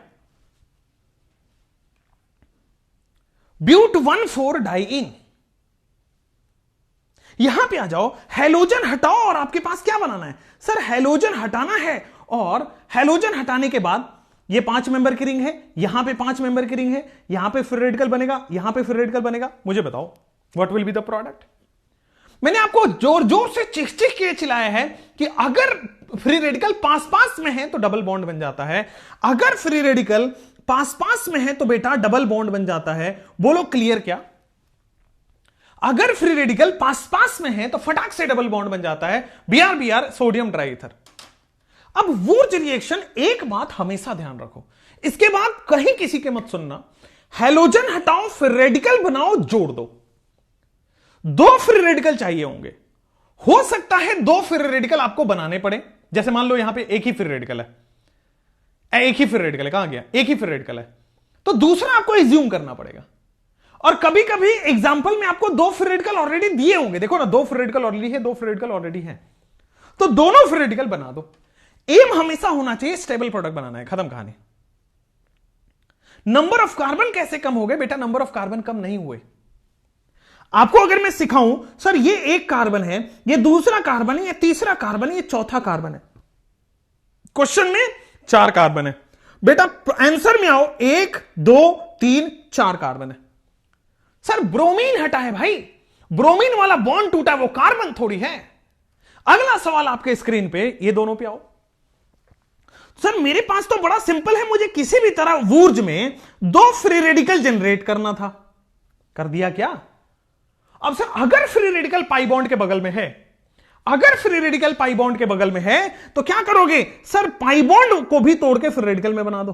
But 1,4 diene. यहां पे आ जाओ, हेलोजन हटाओ और आपके पास क्या बनाना है सर? हेलोजन हटाना है और हेलोजन हटाने के बाद ये 5 मेंबर की रिंग है, यहां पे 5 मेंबर की रिंग है, यहां पे फ्री रेडिकल बनेगा, यहां पे फ्री रेडिकल बनेगा। मुझे बताओ what will be the product? मैंने आपको जोर जोर से चिक चिक के चिल्लाया है कि अगर फ्री रेडिकल पास पास में है तो डबल बॉन्ड बन जाता है, अगर फ्री रेडिकल पास पास में है तो बेटा डबल बॉन्ड बन जाता है। बोलो क्लियर क्या? अगर फ्री रेडिकल पास पास में है तो फटाक से डबल बॉन्ड बन जाता है, BR सोडियम ट्राईथर। अब वुर्ज रिएक्शन, एक बात हमेशा ध्यान रखो, इसके बाद कहीं किसी के मत सुनना, हेलोजन हटाओ फ्री रेडिकल बनाओ जोड़ दो। 2 फ्री रेडिकल चाहिए होंगे, हो सकता है 2 फ्री रेडिकल आपको बनाने पड़े। जैसे मान लो यहां पे एक ही फ्री रेडिकल है, एक ही फ्री रेडिकल है, कहां गया? एक ही फ्री रेडिकल है, तो दूसरा आपको एज्यूम करना पड़ेगा। और कभी कभी एग्जांपल में आपको 2 फ्री रेडिकल ऑलरेडी दिए होंगे, देखो ना 2 फ्री रेडिकल ऑलरेडी है, 2 फ्री रेडिकल ऑलरेडी है, तो दोनों फ्री रेडिकल बना दो। एम हमेशा होना चाहिए स्टेबल प्रोडक्ट बनाना है, खत्म कहानी। नंबर ऑफ कार्बन कैसे कम हो गए? बेटा नंबर ऑफ कार्बन कम नहीं हुए। आपको अगर मैं सिखाऊं सर ये एक कार्बन है, ये दूसरा कार्बन है, ये तीसरा कार्बन है, ये चौथा कार्बन है, क्वेश्चन में 4 कार्बन है, बेटा आंसर में आओ 1 2 3 4 कार्बन है। सर ब्रोमीन हटा है भाई, ब्रोमीन वाला बॉन्ड टूटा, वो कार्बन थोड़ी है। अगला सवाल आपके स्क्रीन पे, ये दोनों पे आओ। सर मेरे पास तो बड़ा सिंपल है, मुझे किसी भी तरह वुर्ज में 2 फ्री रेडिकल जनरेट करना था, कर दिया क्या? अब सर अगर फ्री रेडिकल पाई बॉन्ड के बगल में है, अगर फ्री रेडिकल पाई बॉन्ड के बगल में है तो क्या करोगे? सर पाई बॉन्ड को भी तोड़ के फ्री रेडिकल में बना दो।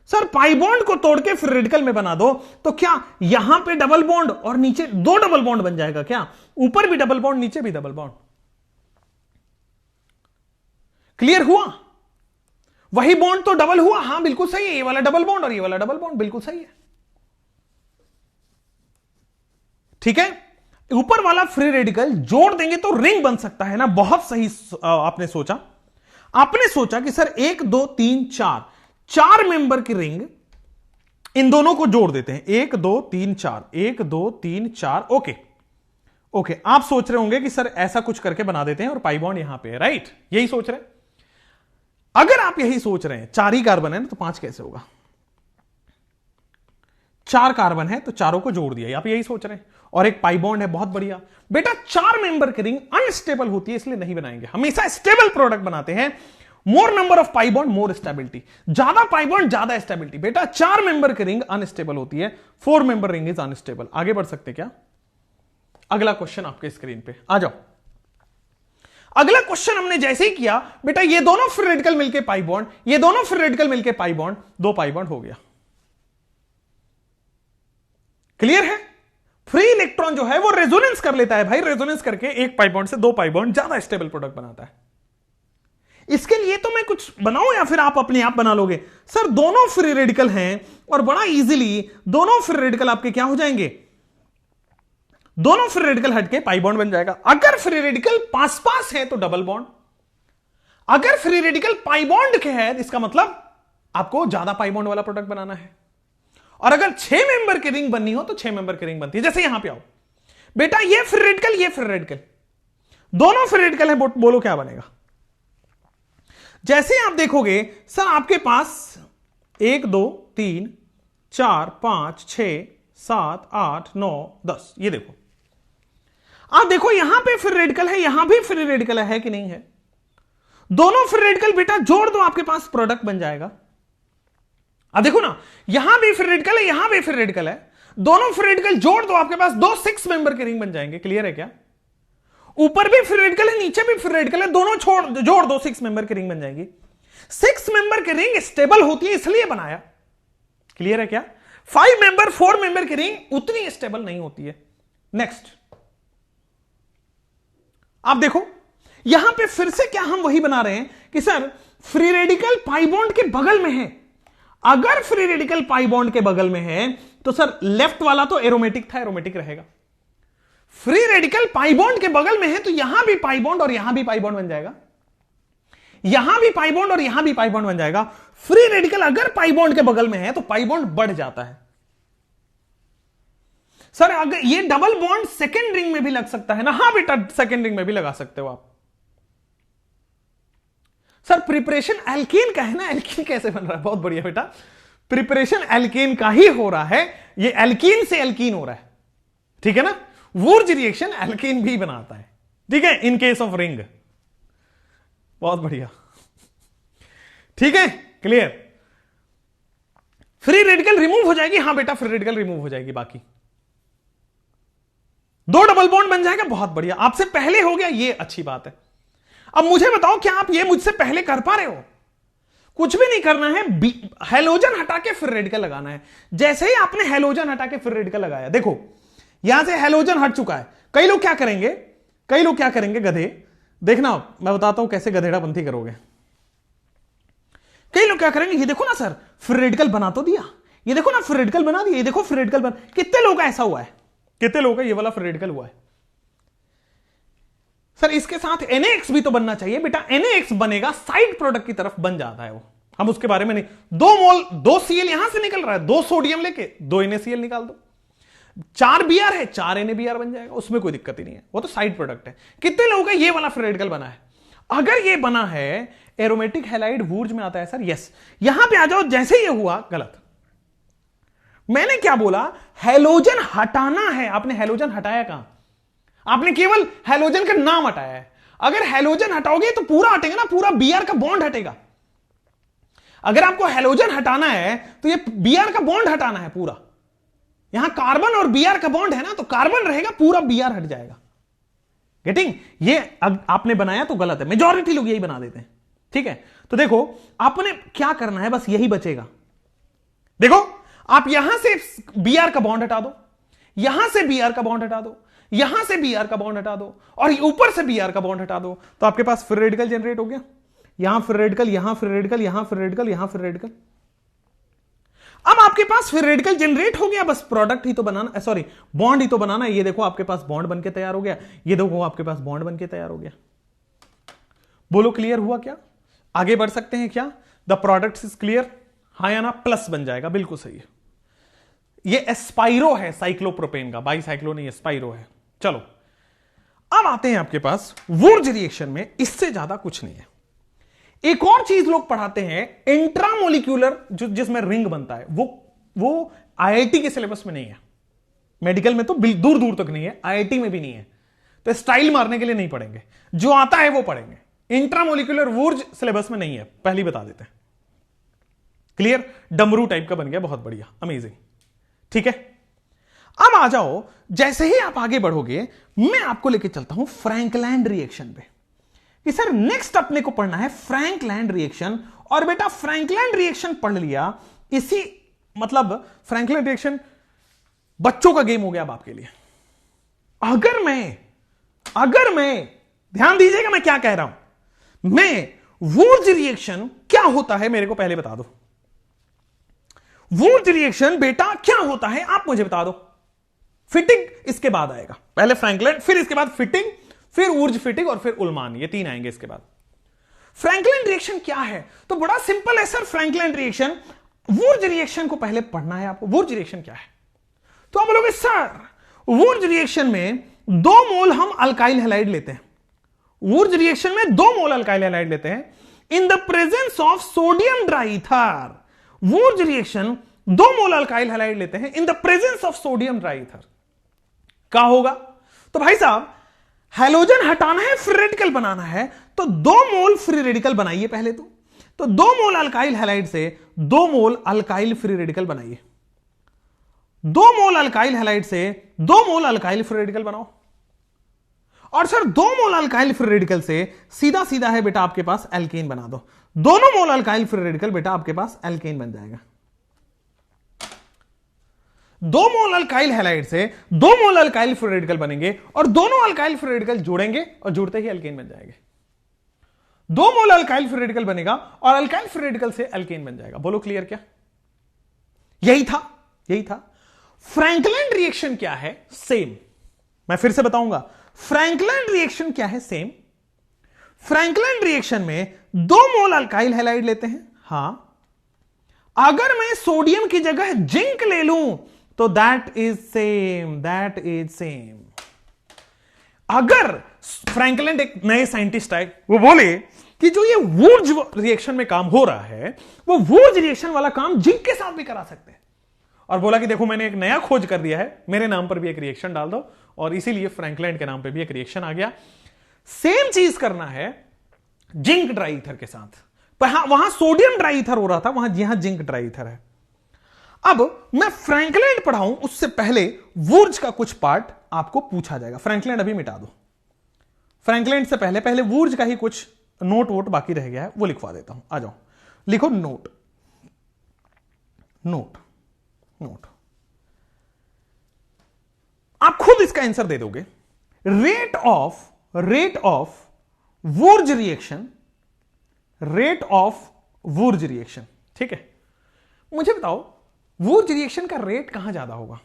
सर पाई बॉन्ड को तोड़ के फ्री रेडिकल में बना दो तो क्या यहां पे डबल बॉन्ड और नीचे 2 डबल बॉन्ड बन जाएगा क्या? ऊपर भी डबल बॉन्ड, नीचे भी डबल बॉन्ड। क्लियर हुआ? वही बॉन्ड तो डबल हुआ, हां बिल्कुल सही है, ये वाला डबल बॉन्ड और ये वाला डबल बॉन्ड बिल्कुल सही है। ठीक है, ऊपर वाला फ्री रेडिकल जोड़ देंगे तो रिंग बन सकता है ना। बहुत सही आपने सोचा। आपने सोचा कि सर 1 2 3 4 मेंबर की रिंग, इन दोनों को जोड़ देते हैं, 1 2 3 4 1 2 3 4। ओके ओके, आप सोच रहे होंगे कि सर ऐसा कुछ करके बना देते हैं और पाई बॉन्ड यहां पे है, राइट? यही सोच रहे हैं। अगर आप यही सोच रहे हैं, 4 ही कार्बन है ना, तो 5 कैसे होगा? 4 कार्बन है तो चारों को जोड़ दिया, आप यही सोच रहे हैं, और एक पाई बॉन्ड है, बहुत बढ़िया। बेटा 4 मेंबर की रिंग अनस्टेबल होती है, इसलिए नहीं बनाएंगे, हमेशा स्टेबल प्रोडक्ट बनाते हैं। मोर number of pi bond more stability, ज्यादा पाई बॉन्ड ज्यादा स्टेबिलिटी। बेटा 4 मेंबर की रिंग अनस्टेबल होती है, 4 मेंबर रिंग इज अनस्टेबल। आगे बढ़ सकते क्या? अगला क्वेश्चन आपके स्क्रीन पे आ जाओ। अगला क्वेश्चन हमने जैसे ही किया, बेटा ये दोनों फ्री रेडिकल मिलके पाई बॉन्ड, ये दोनों फ्री रेडिकल मिलके पाई बॉन्ड, 2 पाई बॉन्ड हो गया। क्लियर है? फ्री इलेक्ट्रॉन जो है वो रेजोनेंस कर लेता है भाई, रेजोनेंस करके एक पाई बॉन्ड से 2 पाई बॉन्ड ज्यादा स्टेबल प्रोडक्ट बनाता है। इसके लिए तो मैं कुछ बनाऊं या फिर आप अपने आप बना लोगे? सर दोनों फ्री रेडिकल हैं और बड़ा इजीली दोनों फ्री रेडिकल आपके क्या हो जाएंगे? दोनों फ्री रेडिकल हटके पाई बॉन्ड बन जाएगा। अगर फ्री रेडिकल पास पास है तो डबल बॉन्ड, अगर फ्री रेडिकल पाई बॉन्ड के है इसका मतलब आपको ज्यादा पाई बॉन्ड वाला प्रोडक्ट बनाना है। और अगर 6 मेंबर की रिंग बननी हो तो 6 मेंबर की रिंग बनती है। जैसे यहां पे आओ बेटा, ये फ्री रेडिकल, ये फ्री रेडिकल, दोनों फ्री रेडिकल है, बोलो क्या बनेगा? जैसे आप देखोगे सर आपके पास 1 2 3 4 5 6 7 8 9 10, ये देखो, आप देखो यहां पे फ्री रेडिकल है, यहां भी फ्री रेडिकल है कि नहीं है? दोनों फ्री रेडिकल बेटा जोड़ दो, आपके पास प्रोडक्ट बन जाएगा। अब देखो ना, यहां भी फ्री रेडिकल है, यहां भी फ्री रेडिकल है, दोनों फ्री रेडिकल जोड़ दो, आपके पास 2 6 मेंबर के रिंग बन जाएंगे। क्लियर है क्या? ऊपर भी फ्री रेडिकल है, नीचे भी फ्री रेडिकल है, दोनों जोड़ दो, 6 मेंबर की रिंग बन जाएंगी। 6 मेंबर की रिंग स्टेबल होती है इसलिए बनाया। क्लियर है क्या? 5 मेंबर 4 मेंबर की रिंग उतनी स्टेबल नहीं होती है। नेक्स्ट आप देखो, यहां पे फिर से क्या हम वही बना रहे हैं कि sir free radical pi bond के बगल में है, अगर फ्री रेडिकल पाई बॉन्ड के बगल में है तो सर लेफ्ट वाला तो एरोमेटिक था, एरोमेटिक रहेगा। फ्री रेडिकल पाई बॉन्ड के बगल में है तो यहां भी पाई बॉन्ड और यहां भी पाई बॉन्ड बन जाएगा, यहां भी पाई बॉन्ड और यहां भी पाई बॉन्ड बन जाएगा। फ्री रेडिकल अगर पाई बॉन्ड के बगल में है तो पाई बॉन्ड बढ़ जाता है। सर अगर ये डबल बॉन्ड सेकेंड रिंग में भी लग सकता है ना? हाँ बेटा, सेकेंड रिंग में भी लगा सकते हो आप। सर प्रिपरेशन एल्केन का है ना, एल्कीन कैसे बन रहा है? बहुत बढ़िया बेटा, प्रिपरेशन एल्केन का ही हो रहा है, ये एल्कीन से एल्कीन हो रहा है, ठीक है ना? वुर्ज रिएक्शन एल्केन भी बनाता है, ठीक है, इन केस ऑफ रिंग। बहुत बढ़िया, ठीक है, क्लियर। फ्री रेडिकल रिमूव हो जाएगी, हाँ बेटा फ्री रेडिकल रिमूव हो जाएगी, बाकी दो डबल बॉन्ड बन जाएगा। बहुत बढ़िया, आपसे पहले हो गया, ये अच्छी बात है। अब मुझे बताओ, क्या आप ये मुझसे पहले कर पा रहे हो? कुछ भी नहीं करना है, हेलोजन हटा के फिर रेडिकल लगाना है। जैसे ही आपने हेलोजन हटा के फिर रेडिकल लगाया, देखो यहां से हेलोजन हट चुका है। कई लोग क्या करेंगे, गधे, देखना मैं बताता हूं कैसे गधेड़ापंथी करोगे। कई लोग क्या करेंगे, ये देखो ना सर फिर रेडिकल बना तो दिया, ये देखो ना फिर रेडिकल बना दिया, ये देखो फिर रेडिकल बना। कितने लोग का ऐसा हुआ है? कितने लोग का ये वाला फिर रेडिकल हुआ है? सर इसके साथ NaX भी तो बनना चाहिए बेटा। NaX बनेगा, साइड प्रोडक्ट की तरफ बन जाता है वो, हम उसके बारे में नहीं। 2 मोल 2 Cl यहां से निकल रहा है, 2 सोडियम लेके 2 NaCl निकाल दो, 4 Br है, 4 NaBr बन जाएगा, उसमें कोई दिक्कत ही नहीं है, वो तो साइड प्रोडक्ट है। कितने लोगों का ये वाला फिर रेडिकल बना है? अगर ये बना है एरोमेटिक हैलाइड वुर्ज में आता है सर, यस। यहां पे आ जाओ, जैसे ये हुआ गलत। मैंने क्या बोला? हेलोजन हटाना है। आपने हेलोजन हटाया कहां? आपने केवल हेलोजन का नाम हटाया है। अगर हेलोजन हटाओगे तो पूरा हटेगा ना, पूरा Br का बॉन्ड हटेगा। अगर आपको हेलोजन हटाना है तो ये Br का बॉन्ड हटाना है पूरा। यहां कार्बन और Br का बॉन्ड है ना, तो कार्बन रहेगा, पूरा Br हट जाएगा। गेटिंग? ये आपने बनाया तो गलत है, मेजॉरिटी लोग यही बना देते हैं, ठीक है। तो देखो आपने क्या करना है, बस यही बचेगा। देखो आप यहां से Br का बॉन्ड हटा दो, यहां से Br का बॉन्ड हटा दो, यहां से Br का बॉन्ड हटा दो, और ऊपर से Br का बॉन्ड हटा दो, तो आपके पास फिर रेडिकल जनरेट हो गया। यहां फिर रेडिकल, यहां फिर रेडिकल, यहां फिर रेडिकल, यहां फिर रेडिकल। अब आपके पास फिर रेडिकल जनरेट हो गया, बस प्रोडक्ट ही तो बनाना, सॉरी बॉन्ड ही तो बनाना है। ये देखो आपके पास बॉन्ड बनके तैयार हो गया, ये देखो आपके पास बॉन्ड बनके तैयार हो गया। बोलो क्लियर हुआ क्या? आगे बढ़ सकते हैं क्या? द प्रोडक्ट इज क्लियर, हाँ या ना? प्लस बन जाएगा, बिल्कुल सही है। ये एस्पाइरो है साइक्लोप्रोपेन का, बाईसाइक्लो नहीं, एस्पाइरो है। चलो अब आते हैं आपके पास वुर्ज रिएक्शन में, इससे ज्यादा कुछ नहीं है। एक और चीज लोग पढ़ाते हैं, इंट्रामोलिक्यूलर, जो जिसमें रिंग बनता है, वो IIT के सिलेबस में नहीं है। मेडिकल में तो दूर दूर तक नहीं है, IIT में भी नहीं है, तो स्टाइल मारने के लिए नहीं पढ़ेंगे, जो आता है वो पढ़ेंगे। इंट्रामोलिक्यूलर वुर्ज सिलेबस में नहीं है, पहली बता देते हैं। क्लियर? डमरू टाइप का बन गया, बहुत बढ़िया, अमेजिंग, ठीक है। अब आ जाओ, जैसे ही आप आगे बढ़ोगे मैं आपको लेके चलता हूं फ्रैंकलैंड रिएक्शन पे, कि सर नेक्स्ट अपने को पढ़ना है फ्रैंकलैंड रिएक्शन। और बेटा फ्रैंकलैंड रिएक्शन पढ़ लिया, इसी मतलब फ्रैंकलैंड रिएक्शन बच्चों का गेम हो गया अब आपके लिए। अगर मैं ध्यान दीजिएगा मैं क्या कह रहा हूं, मैं वुर्ज रिएक्शन क्या होता है मेरे को पहले बता दो। वुर्ज रिएक्शन बेटा क्या होता है आप मुझे बता दो। फिटिंग इसके बाद आएगा, पहले फ्रैंकलैंड, फिर इसके बाद फिटिंग, फिर वुर्ज फिटिंग, और फिर उल्मान, ये 3 आएंगे इसके बाद। फ्रैंकलैंड रिएक्शन क्या है? तो बड़ा सिंपल है सर फ्रैंकलैंड रिएक्शन। वुर्ज रिएक्शन को पहले पढ़ना है आपको। वुर्ज रिएक्शन क्या है? तो आप बोलोगे सर वुर्ज रिएक्शन में 2 मोल हम अल्काइल हैलाइड लेते हैं। वुर्ज रिएक्शन में 2 मोल अल्काइल हैलाइड लेते हैं in the presence of sodium dry ether. Wurtz reaction 2 mole alkyl halide लेते हैं in the presence of sodium dry ether. क्या होगा? तो भाई साहब हैलोजन हटाना है, फ्री रेडिकल बनाना है, तो 2 मोल फ्री रेडिकल बनाइए पहले तो 2 मोल अल्काइल हैलाइड से 2 मोल अल्काइल फ्री रेडिकल बनाइए। 2 मोल अल्काइल हैलाइड से 2 मोल अल्काइल फ्री रेडिकल बनाओ। और sir 2 mole alkyl free radical से सीधा सीधा है बेटा आपके पास एल्केन बना दो। दोनों मोल अल्काइल फ्री रेडिकल बेटा आपके पास एल्केन बन जाएगा। 2 मोल अल्काइल हैलाइड से 2 मोल अल्काइल फ्री रेडिकल बनेंगे, और दोनों अल्काइल फ्री रेडिकल जुड़ेंगे और जुड़ते ही एल्केन बन जाएंगे। 2 मोल अल्काइल फ्री रेडिकल बनेगा और अल्काइल फ्री रेडिकल से एल्केन बन जाएगा। बोलो क्लियर क्या? यही था, यही था। फ्रैंकलिन रिएक्शन क्या है? सेम। मैं फिर से बताऊंगा, फ्रैंकलिन रिएक्शन क्या है? सेम। फ्रैंकलिन रिएक्शन में 2 मोल अल्काइल हैलाइड लेते हैं। हां, अगर मैं सोडियम की जगह जिंक ले लूं तो that is same, that is same. अगर फ्रैंकलिन एक नए साइंटिस्ट आए, वो बोले कि जो ये वुर्ज रिएक्शन में काम हो रहा है, वो वुर्ज रिएक्शन वाला काम जिंक के साथ भी करा सकते हैं, और बोला कि देखो मैंने एक नया खोज कर दिया है, मेरे नाम पर भी एक रिएक्शन डाल दो, और इसीलिए फ्रैंकलिन के नाम पे भी एक रिएक्शन आ गया। सेम चीज करना है जिंक ड्राई ईथर के साथ। वहां सोडियम ड्राई ईथर हो रहा था, वहां यहां जिंक ड्राई ईथर है। अब मैं फ्रैंकलिन पढ़ाऊं उससे पहले वुर्ज का कुछ पार्ट आपको पूछा जाएगा। फ्रैंकलिन अभी मिटा दो, फ्रैंकलिन से पहले पहले वुर्ज का ही कुछ नोट वोट बाकी रह गया है, वो लिखवा देता हूं। आ जाओ, लिखो नोट, नोट, नोट। आप खुद इसका आंसर दे दोगे। Rate of Wurtz reaction, rate of Wurtz reaction, ठीक है। मुझे बताओ वुर्ज रिएक्शन का रेट कहां ज्यादा होगा?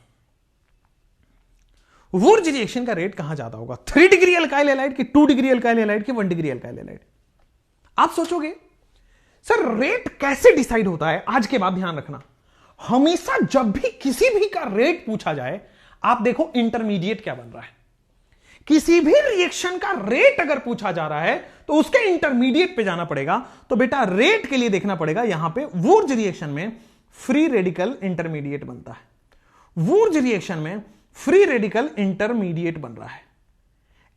वुर्ज रिएक्शन का रेट कहां ज्यादा होगा? 3 डिग्री अल्काइल हैलाइड की, 2 डिग्री अल्काइल हैलाइड की, 1 डिग्री अल्काइल हैलाइड? आप सोचोगे सर रेट कैसे डिसाइड होता है? आज के बाद ध्यान रखना, हमेशा जब भी किसी भी का रेट पूछा जाए, आप देखो इंटरमीडिएट क्या बन रहा है। किसी भी रिएक्शन का रेट अगर पूछा जा रहा है तो उसके इंटरमीडिएट पे जाना पड़ेगा। तो बेटा रेट के लिए देखना पड़ेगा, यहां पे वुर्ज रिएक्शन में फ्री रेडिकल इंटरमीडिएट बनता है। वुर्ज रिएक्शन में फ्री रेडिकल इंटरमीडिएट बन रहा है।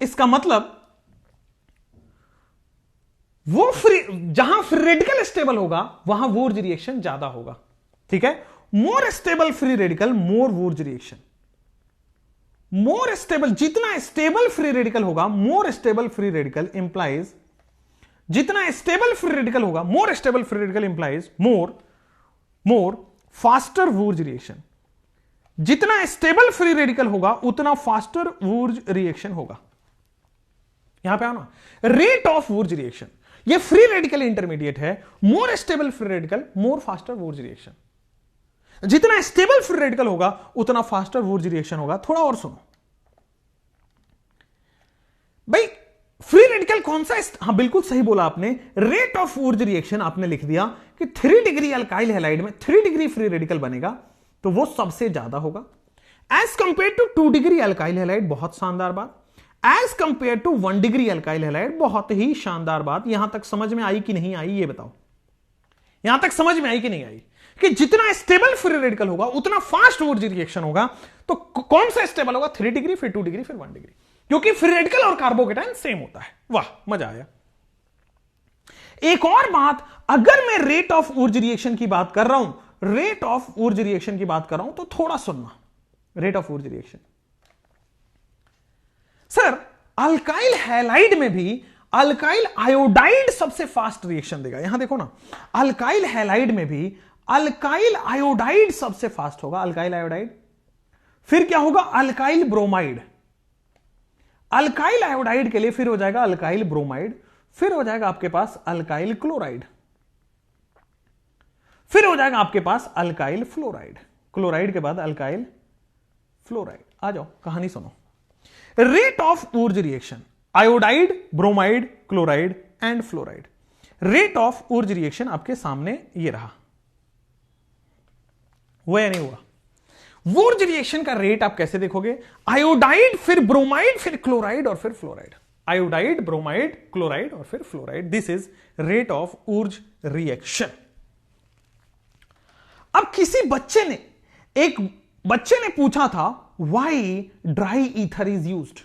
इसका मतलब वो जहां फ्री रेडिकल स्टेबल होगा वहां वुर्ज रिएक्शन ज्यादा होगा, ठीक है। More stable free radical, more Wurtz reaction. More stable, जितना स्टेबल फ्री रेडिकल होगा, more stable free radical implies, जितना स्टेबल फ्री रेडिकल होगा, more stable free radical implies more faster Wurtz reaction. जितना स्टेबल फ्री रेडिकल होगा उतना faster Wurtz reaction होगा। यहां पे आओ ना, रेट ऑफ वुर्ज रिएक्शन, ये फ्री रेडिकल इंटरमीडिएट है। More stable free radical, more faster Wurtz reaction. जितना स्टेबल फ्री रेडिकल होगा उतना फास्टर वुर्ज रिएक्शन होगा। थोड़ा और सुनो भाई, फ्री रेडिकल कौन सा? हाँ बिल्कुल सही बोला आपने, रेट ऑफ वुर्ज रिएक्शन आपने लिख दिया कि 3 डिग्री अल्काइल हैलाइड में 3 डिग्री फ्री रेडिकल बनेगा, तो वो सबसे ज्यादा होगा as compare to 2 degree alkyl halide. बहुत शानदार बात। As compare to 1 degree alkyl halide, बहुत ही शानदार बात। यहां तक समझ में आई कि नहीं आई ये बताओ? यहां तक समझ में आई कि नहीं आई कि जितना स्टेबल फ्री रेडिकल होगा उतना फास्ट वुर्ज रिएक्शन होगा। तो कौन सा स्टेबल होगा? 3 डिग्री, फिर 2 डिग्री, फिर 1 डिग्री, क्योंकि फ्री रेडिकल और कार्बोकेटाइन सेम होता है। वाह, मजा आया। एक और बात, अगर मैं रेट ऑफ वुर्ज रिएक्शन की बात कर रहा हूं, रेट ऑफ वुर्ज रिएक्शन की बात कर रहा हूं, तो थोड़ा सुनना। Rate of Wurtz reaction, sir alkyl halide में भी अल्काइल आयोडाइड सबसे फास्ट रिएक्शन देगा। यहां देखो ना, अल्काइल हैलाइड में भी अल्काइल आयोडाइड सबसे फास्ट होगा। अल्काइल आयोडाइड, फिर क्या होगा? Alkyl bromide. अल्काइल आयोडाइड के लिए फिर हो जाएगा अल्काइल ब्रोमाइड, फिर हो जाएगा आपके पास अल्काइल क्लोराइड, फिर हो जाएगा आपके पास अल्काइल फ्लोराइड। क्लोराइड के बाद अल्काइल फ्लोराइड। आ जाओ कहानी सुनो। Rate of Wurtz reaction, iodide, bromide, chloride and fluoride. Rate of Wurtz reaction आपके सामने ये रहा। हुआ या नहीं हुआ? वुर्ज रिएक्शन का रेट आप कैसे देखोगे? आयोडाइड, फिर ब्रोमाइड, फिर क्लोराइड और फिर फ्लोराइड। आयोडाइड, ब्रोमाइड, क्लोराइड और फिर fluoride. This is rate of Wurtz reaction. अब किसी एक बच्चे ने पूछा था why dry ether is used.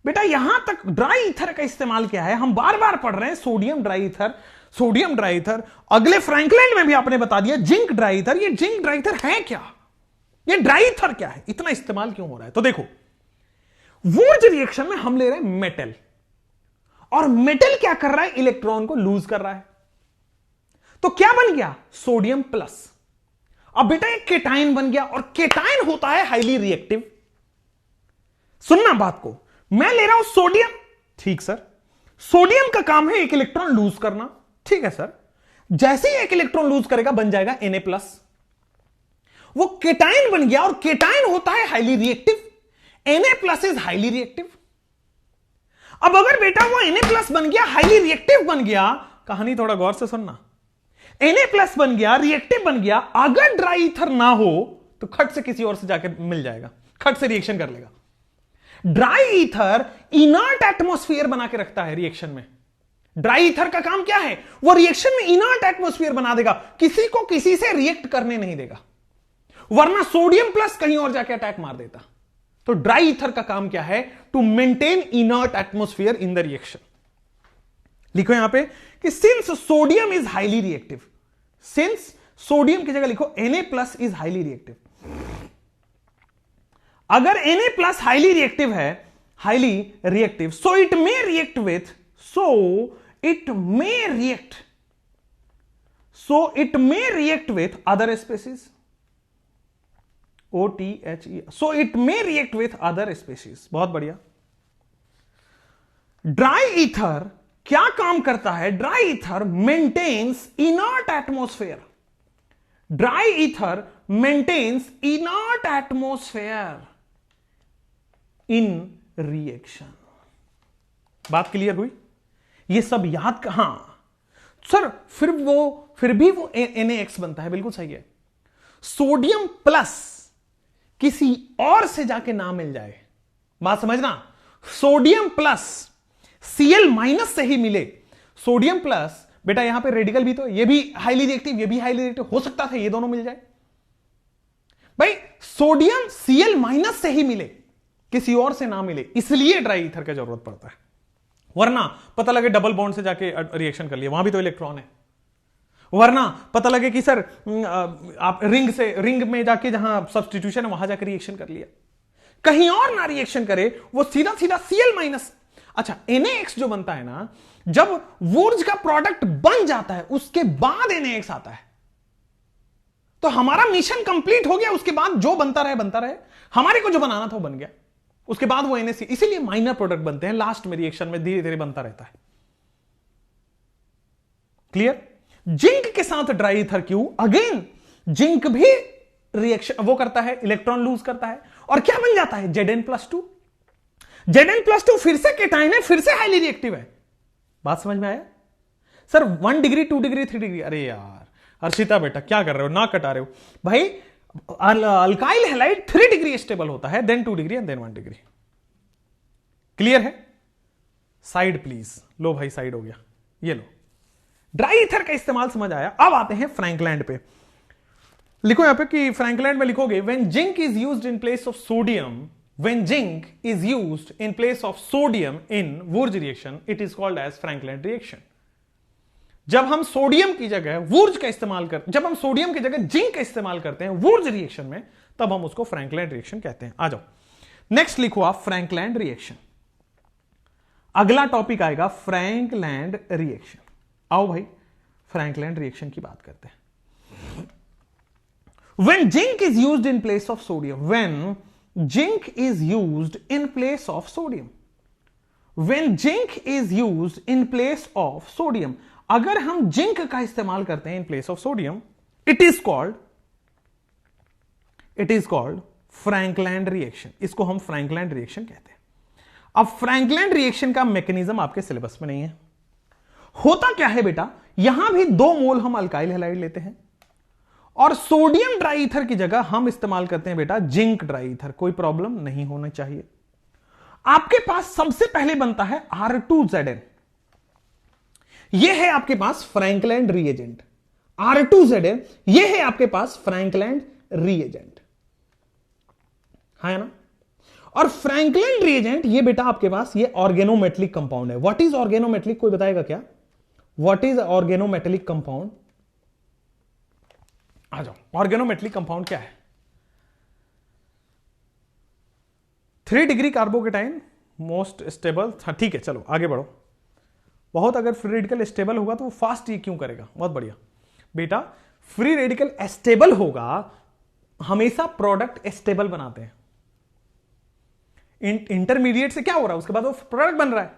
बेटा यहां तक ड्राई ईथर का इस्तेमाल क्या है हम बार बार पढ़ रहे हैं। Sodium dry ether, sodium dry ether. अगले फ्रैंकलिन में भी आपने बता दिया जिंक ड्राई ईथर। ये जिंक ड्राई ईथर है क्या? ये ड्राई ईथर क्या है? इतना इस्तेमाल क्यों हो रहा है? तो देखो, वुर्ज रिएक्शन में हम ले रहे हैं मेटल, और मेटल क्या कर रहा है? इलेक्ट्रॉन को लूज कर रहा है। तो क्या बन गया? Sodium plus. अब बेटा एक केटाइन बन गया, और केटाइन होता है हाईली रिएक्टिव। सुनना बात को, मैं ले रहा हूं सोडियम, ठीक सर, सोडियम का काम है एक इलेक्ट्रॉन लूज करना, ठीक है सर। जैसे ही एक इलेक्ट्रॉन लूज करेगा बन जाएगा Na+। वो केटाइन बन गया, और केटाइन होता है highly reactive. Na+ is highly reactive. अब अगर बेटा वो Na+ बन गया, हाईली रिएक्टिव बन गया, कहानी थोड़ा गौर से सुनना, Na+ बन गया, रिएक्टिव बन गया, अगर ड्राई ईथर ना हो तो खट से किसी और से जाके मिल जाएगा, खट से रिएक्शन कर लेगा। ड्राई ईथर इनर्ट एटमॉस्फेयर बना के रखता है रिएक्शन में। ड्राई ईथर का काम क्या है? वो रिएक्शन में इनर्ट एटमॉस्फेयर बना देगा, किसी को किसी से रिएक्ट करने नहीं देगा, वरना सोडियम प्लस कहीं और जाके अटैक मार देता। तो ड्राई ईथर का काम क्या है? To maintain inert atmosphere in the reaction. लिखो यहां पे कि since sodium is highly reactive, since sodium की जगह लिखो Na+ इज हाईली रिएक्टिव। अगर Na+ हाईली रिएक्टिव है, highly reactive, so it may react with, so it may react with other species, OTHE, so it may react with other species. बहुत बढ़िया। Dry ether क्या काम करता है? Dry ether maintains inert atmosphere, dry ether maintains inert atmosphere in reaction. बात clear हुई? ये सब याद का, हाँ सर, फिर भी वो NaX बनता है, बिल्कुल सही है। सोडियम प्लस किसी और से जाके ना मिल जाए, बात समझना, सोडियम प्लस Cl- से ही मिले। सोडियम प्लस बेटा यहां पे रेडिकल भी तो, ये भी हाईली रिएक्टिव, ये भी हाईली रिएक्टिव, हो सकता था ये दोनों मिल जाए। भाई सोडियम Cl- से ही मिले, किसी और से ना मिले, इसलिए ड्राई ईथर का जरूरत पड़ता है। वरना पता लगे डबल बॉन्ड से जाके रिएक्शन कर लिया, वहां भी तो इलेक्ट्रॉन है। वरना पता लगे कि सर आप रिंग में जाके जहां सब्स्टिट्यूशन है वहां जाकर रिएक्शन कर लिया, कहीं और ना रिएक्शन करे, वो सीधा सीधा Cl-। अच्छा, NaX जो बनता है ना, जब वुर्ज का प्रोडक्ट बन जाता है उसके बाद NaX आता है, तो हमारा मिशन कंप्लीट हो गया। उसके बाद जो बनता रहे, हमारे को जो बनाना था वो बन गया, उसके बाद वो NaC, इसीलिए माइनर प्रोडक्ट बनते हैं लास्ट में, रिएक्शन में धीरे धीरे बनता रहता है। क्लियर? जिंक के साथ ड्राई ईथर क्यों? अगेन जिंक भी रिएक्शन वो करता है, इलेक्ट्रॉन लूज करता है, और क्या बन जाता है? Zn+2। Zn+2 फिर से केटाइन है, फिर से हाईली रिएक्टिव है। बात समझ में आया? सर 1 डिग्री, 2 डिग्री, 3 डिग्री, अरे यार हर्षिता बेटा क्या कर रहे हो, ना कटा रहे हो भाई। अल्काइल हैलाइड 3 डिग्री स्टेबल होता है, then 2 degree and then 1 degree. Clear है? साइड प्लीज, लो भाई साइड हो गया, ये लो। ड्राई ईथर का इस्तेमाल समझ आया। अब आते हैं फ्रैंकलैंड पे। लिखो यहां पे कि फ्रैंकलैंड में लिखोगे when zinc is used in place of sodium, when zinc is used in place of sodium in Wurz reaction, it is called as Frankland reaction. जब हम सोडियम की जगह वुर्ज का इस्तेमाल कर, जब हम सोडियम की जगह जिंक का इस्तेमाल करते हैं वुर्ज रिएक्शन में, तब हम उसको फ्रैंकलैंड रिएक्शन कहते हैं। आ जाओ नेक्स्ट लिखो आप फ्रैंकलैंड रिएक्शन। अगला टॉपिक आएगा फ्रैंकलैंड रिएक्शन। आओ भाई फ्रैंकलैंड रिएक्शन की बात करते हैं। When zinc is used in place of sodium, when zinc is used in place of sodium, when zinc is used in place of sodium, अगर हम जिंक का इस्तेमाल करते हैं in place of sodium, it is called Frankland reaction. इसको हम Frankland reaction कहते हैं। अब फ्रैंकलैंड रिएक्शन का मैकेनिज्म आपके सिलेबस में नहीं है। होता क्या है बेटा, यहां भी 2 मोल हम अल्काइल हैलाइड लेते हैं, और सोडियम ड्राई ईथर की जगह हम इस्तेमाल करते हैं बेटा जिंक ड्राई ईथर। कोई प्रॉब्लम नहीं होना चाहिए। आपके पास सबसे पहले बनता है R2Zn, यह है आपके पास फ्रैंकलैंड रिएजेंट। R2Zn यह है आपके पास फ्रैंकलैंड रिएजेंट, है ना। और फ्रैंकलैंड रिएजेंट ये बेटा आपके पास ये ऑर्गेनोमेटेलिक कंपाउंड है। व्हाट इज ऑर्गेनोमेटेलिक, कोई बताएगा क्या? What is organometallic compound? आ जाओ, ऑर्गेनोमेटेलिक कंपाउंड क्या है? 3 डिग्री कार्बोकेटाइन मोस्ट स्टेबल। ठीक है चलो आगे बढ़ो। बहुत अगर फ्री रेडिकल स्टेबल होगा तो वो फास्ट ये क्यों करेगा? बहुत बढ़िया बेटा, फ्री रेडिकल स्टेबल होगा, हमेशा प्रोडक्ट स्टेबल बनाते हैं। इंटरमीडिएट से क्या हो रहा है, उसके बाद वो प्रोडक्ट बन रहा है,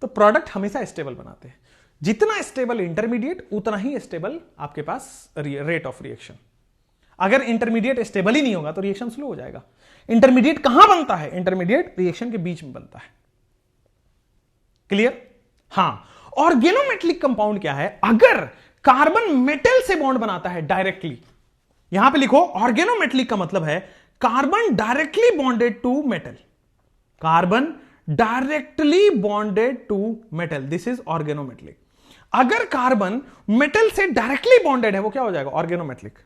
तो प्रोडक्ट हमेशा स्टेबल बनाते हैं। जितना स्टेबल इंटरमीडिएट उतना ही स्टेबल आपके पास रेट ऑफ रिएक्शन। अगर इंटरमीडिएट स्टेबल ही नहीं होगा तो रिएक्शन स्लो हो जाएगा। इंटरमीडिएट कहां बनता है? इंटरमीडिएट रिएक्शन के बीच में बनता है। क्लियर? हां। ऑर्गेनोमेटलिक कंपाउंड क्या है? अगर कार्बन मेटल से बॉन्ड बनाता है डायरेक्टली, यहां पे लिखो ऑर्गेनोमेटलिक का मतलब है carbon directly bonded to metal, carbon directly bonded to metal, this is organometallic. अगर कार्बन मेटल से डायरेक्टली बॉन्डेड है वो क्या हो जाएगा? ऑर्गेनोमेटलिक।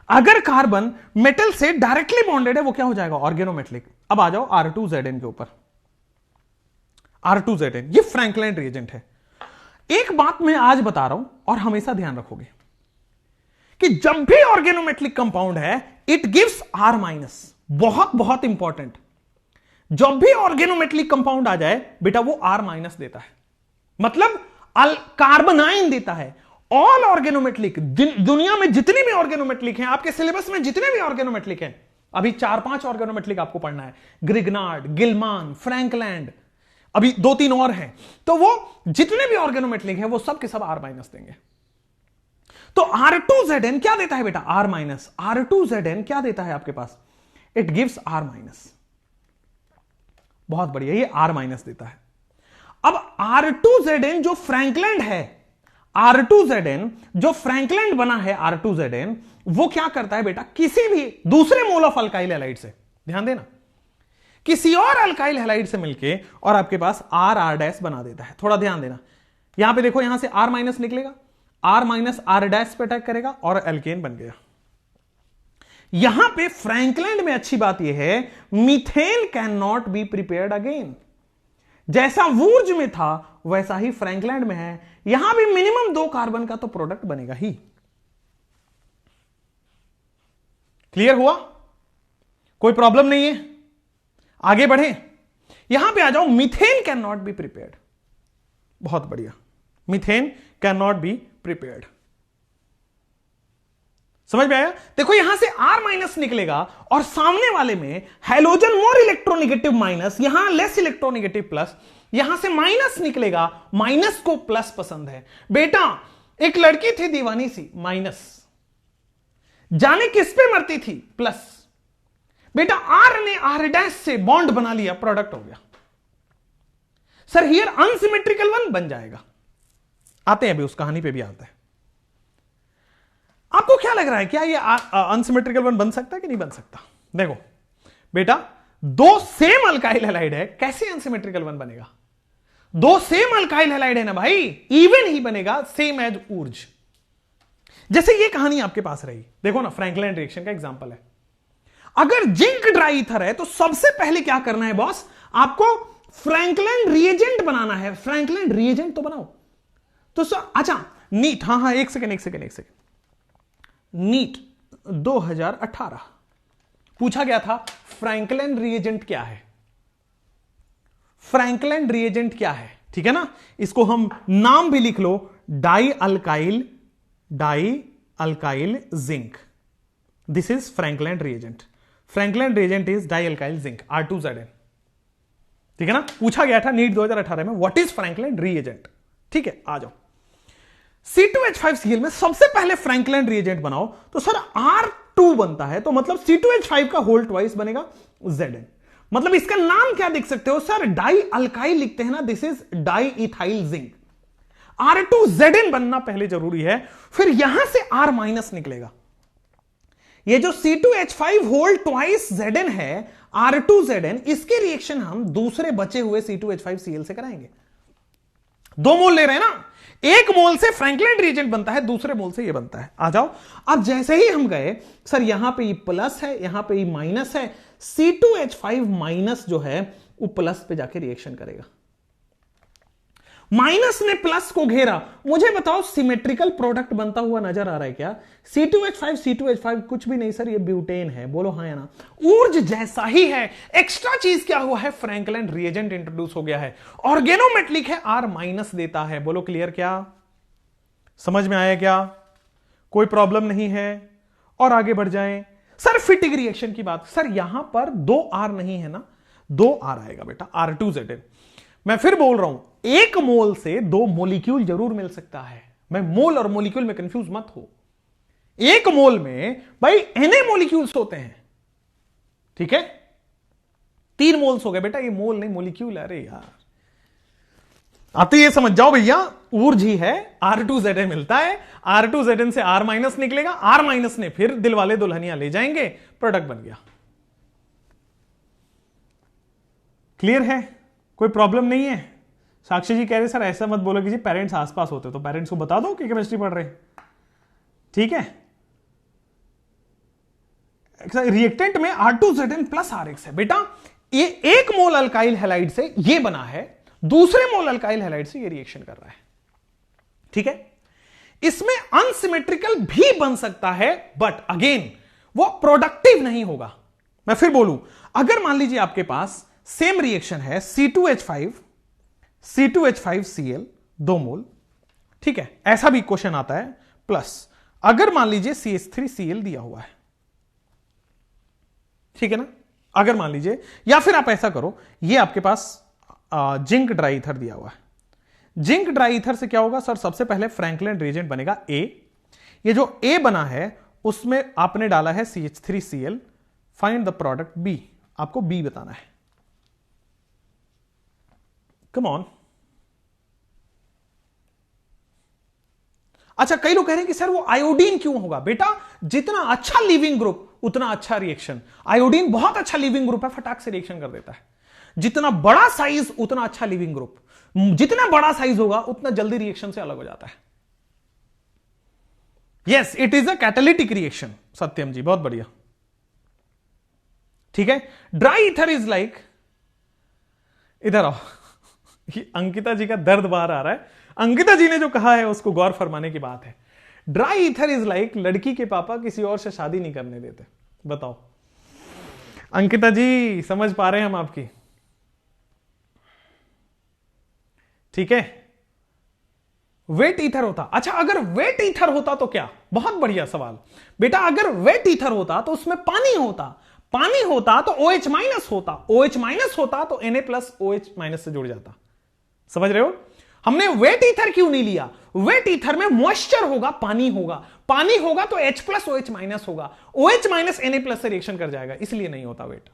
अगर कार्बन मेटल से डायरेक्टली बॉन्डेड है वो क्या हो जाएगा? ऑर्गेनोमेटलिक। अब आ जाओ R2Zn के ऊपर। R2Zn ये फ्रैंकलाइन रिएजेंट है। एक बात मैं आज बता रहा हूं और हमेशा ध्यान रखोगे कि जब भी ऑर्गेनोमेटलिक कंपाउंड है इट गिव्स R-। बहुत बहुत इंपॉर्टेंट, जब भी ऑर्गेनोमेटलिक कंपाउंड आ जाए बेटा वो R- देता है, मतलब कार्बनाइन देता है। ऑल ऑर्गेनोमेटलिक, दुनिया में जितने भी ऑर्गेनोमेटलिक हैं, आपके सिलेबस में जितने भी ऑर्गेनोमेटलिक हैं, अभी 4-5 ऑर्गेनोमेटलिक आपको पढ़ना है, ग्रिग्नार्ड, गिलमान, फ्रैंकलैंड, अभी 2-3 और हैं, तो वो जितने भी ऑर्गेनोमेटलिक हैं वो सब के सब R- देंगे। तो R2Zn क्या देता है बेटा? R-। R2Zn क्या देता है आपके पास? It gives R-। बहुत बढ़िया, ये R- देता है। अब R2Zn जो फ्रैंकलैंड है, R2Zn जो फ्रैंकलैंड बना है, R2Zn वो क्या करता है बेटा? किसी भी दूसरे मोल ऑफ अल्काइल हैलाइड से, ध्यान देना, किसी और अल्काइल हैलाइड से मिलके और आपके पास R बना देता है। थोड़ा ध्यान देना, यहां पे देखो, यहां से R- निकलेगा, R- पे अटैक करेगा और एल्केन बन गया। यहां पे फ्रैंकलैंड में अच्छी बात यह है methane can not be prepared again. जैसा वूर्ज में था वैसा ही फ्रैंकलैंड में है, यहां भी मिनिमम 2 कार्बन का तो प्रोडक्ट बनेगा ही। क्लियर हुआ? कोई प्रॉब्लम नहीं है? आगे बढ़े, यहां पे आ जाओ, methane can not be prepared. बहुत बढ़िया, methane can not be prepared. समझ में आया? देखो यहां से R- निकलेगा और सामने वाले में हैलोजन मोर इलेक्ट्रोनेगेटिव माइनस, यहां लेस इलेक्ट्रोनेगेटिव प्लस, यहां से माइनस निकलेगा, माइनस को प्लस पसंद है। बेटा एक लड़की थी दीवानी सी, माइनस, जाने किस पे मरती थी? प्लस। बेटा R ने R- से बॉन्ड बना लिया, प्रोडक्ट हो गया। सर हियर अनसिमेट्रिकल वन बन जाएगा। आते हैं अभी उस कहानी पे भी आता है। आपको क्या लग रहा है, क्या ये अनसिमेट्रिकल वन बन सकता है कि नहीं बन सकता? देखो बेटा, 2 सेम अल्काइल हैलाइड है, कैसे अनसिमेट्रिकल वन बनेगा? 2 सेम अल्काइल हैलाइड है ना भाई, इवन ही बनेगा, सेम एज ऊर्ज। जैसे ये कहानी आपके पास रही, देखो ना, फ्रैंकलैंड रिएक्शन का एग्जांपल है। अगर जिंक ड्राई ईथर है तो सबसे पहले क्या करना है बॉस? आपको फ्रैंकलैंड रिएजेंट बनाना है। फ्रैंकलैंड रिएजेंट तो बनाओ। तो अच्छा, नीट, हाँ, एक सेकेंड, नीट 2018 पूछा गया था फ्रैंकलैंड रिएजेंट क्या है? फ्रैंकलैंड रिएजेंट क्या है? ठीक है ना, इसको हम नाम भी लिख लो, dialkyl zinc. This is Frankland reagent. Frankland reagent is dialkyl zinc, R2Zn। ठीक है ना, पूछा गया था नीट 2018 में, व्हाट इज फ्रैंकलैंड रिएजेंट। ठीक है, आ जाओ, C2H5Cl में सबसे पहले फ्रैंकलैंड रिएजेंट बनाओ तो सर R2 बनता है, तो मतलब C2H5 का होल ट्वाइस बनेगा Zn। मतलब इसका नाम क्या देख सकते हो सर? डाई अल्काइल लिखते हैं ना, this is di ethyl zinc. R2Zn बनना पहले जरूरी है, फिर यहां से R- निकलेगा। ये जो C2H5 होल ट्वाइस Zn है, R2Zn, इसके रिएक्शन हम दूसरे बचे हुए C2H5Cl से कराएंगे। 2 मोल ले रहे हैं ना, एक मोल से फ्रैंकलैंड रिएजेंट बनता है, दूसरे मोल से ये बनता है। आ जाओ, अब जैसे ही हम गए सर यहां पे ये प्लस है, यहां पे ये माइनस है, C2H5 माइनस जो है वो प्लस पे जाके रिएक्शन करेगा। माइनस ने प्लस को घेरा। मुझे बताओ सिमेट्रिकल प्रोडक्ट बनता हुआ नजर आ रहा है क्या? C2H5 कुछ भी नहीं सर, ये ब्यूटेन है। बोलो हाँ या ना? ऊर्ज जैसा ही है, एक्स्ट्रा चीज क्या हुआ है? फ्रैंकलैंड रिएजेंट इंट्रोड्यूस हो गया है। ऑर्गेनोमेटलिक है, R- देता है। बोलो क्लियर? क्या समझ में आया? क्या कोई प्रॉब्लम नहीं है? और आगे बढ़ जाएं। सर फिटिंग रिएक्शन की बात, सर यहां पर 2 R नहीं है ना, 2 R आएगा बेटा, R2Zn। मैं फिर बोल रहा हूं, एक मोल से 2 मोलिक्यूल जरूर मिल सकता है। मैं मोल और मोलिक्यूल में कंफ्यूज मत हो। एक मोल में भाई Na मॉलिक्यूल्स होते हैं, ठीक है, 3 मोल्स हो गए बेटा, ये मोल नहीं मॉलिक्यूल, अरे यार आते ये समझ जाओ भैया, ऊर्ज ही है, R2Zn मिलता है, R2Zn से R माइनस निकलेगा, R माइनस ने फिर दिलवाले दुल्हनिया ले जाएंगे, प्रोडक्ट बन गया। क्लियर है, कोई प्रॉब्लम नहीं है। साक्षी जी कह रहे सर ऐसा मत बोलो कि जी पेरेंट्स आसपास होते, तो पेरेंट्स को बता दो कि केमिस्ट्री पढ़ रहे हैं, ठीक है। रिएक्टेंट में R2Zn प्लस RX है बेटा, ये एक मोल अल्काइल हैलाइड से ये बना है, दूसरे मोल अल्काइल हैलाइड से ये रिएक्शन कर रहा है, ठीक है। इसमें अनसिमेट्रिकल भी बन सकता है, बट अगेन वो प्रोडक्टिव नहीं होगा। मैं फिर बोलूं, अगर मान लीजिए आपके पास सेम रिएक्शन है C2H5Cl 2 मोल, ठीक है, ऐसा भी क्वेश्चन आता है, प्लस अगर मान लीजिए CH3Cl दिया हुआ है, ठीक है ना, अगर मान लीजिए, या फिर आप ऐसा करो, ये आपके पास जिंक ड्राई ईथर दिया हुआ है, जिंक ड्राई ईथर से क्या होगा सर, सबसे पहले फ्रैंकलिन रिएजेंट बनेगा A, ये जो A बना है उसमें आपने डाला है CH3Cl, find the product B, आपको B बताना है, कम ऑन। अच्छा, कई लोग कह रहे हैं कि सर वो आयोडीन क्यों होगा, बेटा जितना अच्छा लिविंग ग्रुप उतना अच्छा रिएक्शन, आयोडीन बहुत अच्छा लिविंग ग्रुप है, फटाक से रिएक्शन कर देता है, जितना बड़ा साइज उतना अच्छा लिविंग ग्रुप, जितना बड़ा साइज होगा उतना जल्दी रिएक्शन से अलग हो जाता है। Yes, it is a catalytic reaction, Satyam ji बहुत बढ़िया, ठीक है। ड्राई ईथर इज लाइक, इधर आओ, अंकिता जी का दर्द बाहर आ रहा है, अंकिता जी ने जो कहा है उसको गौर फरमाने की बात है। ड्राई ईथर इज लाइक लड़की के पापा किसी और से शादी नहीं करने देते, बताओ अंकिता जी समझ पा रहे हैं हम आपकी, ठीक है। वेट ईथर होता, अच्छा अगर वेट ईथर होता तो क्या, बहुत बढ़िया सवाल बेटा, अगर वेट ईथर होता तो उसमें पानी होता, पानी होता तो OH माइनस होता, OH माइनस होता तो Na प्लस OH माइनस से जुड़ जाता, समझ रहे हो। हमने वेट ईथर क्यों नहीं लिया, वेट ईथर में मॉइस्चर होगा, पानी होगा, पानी होगा तो H प्लस OH माइनस होगा, OH माइनस Na प्लस से रिएक्शन कर जाएगा, इसलिए नहीं होता वेट।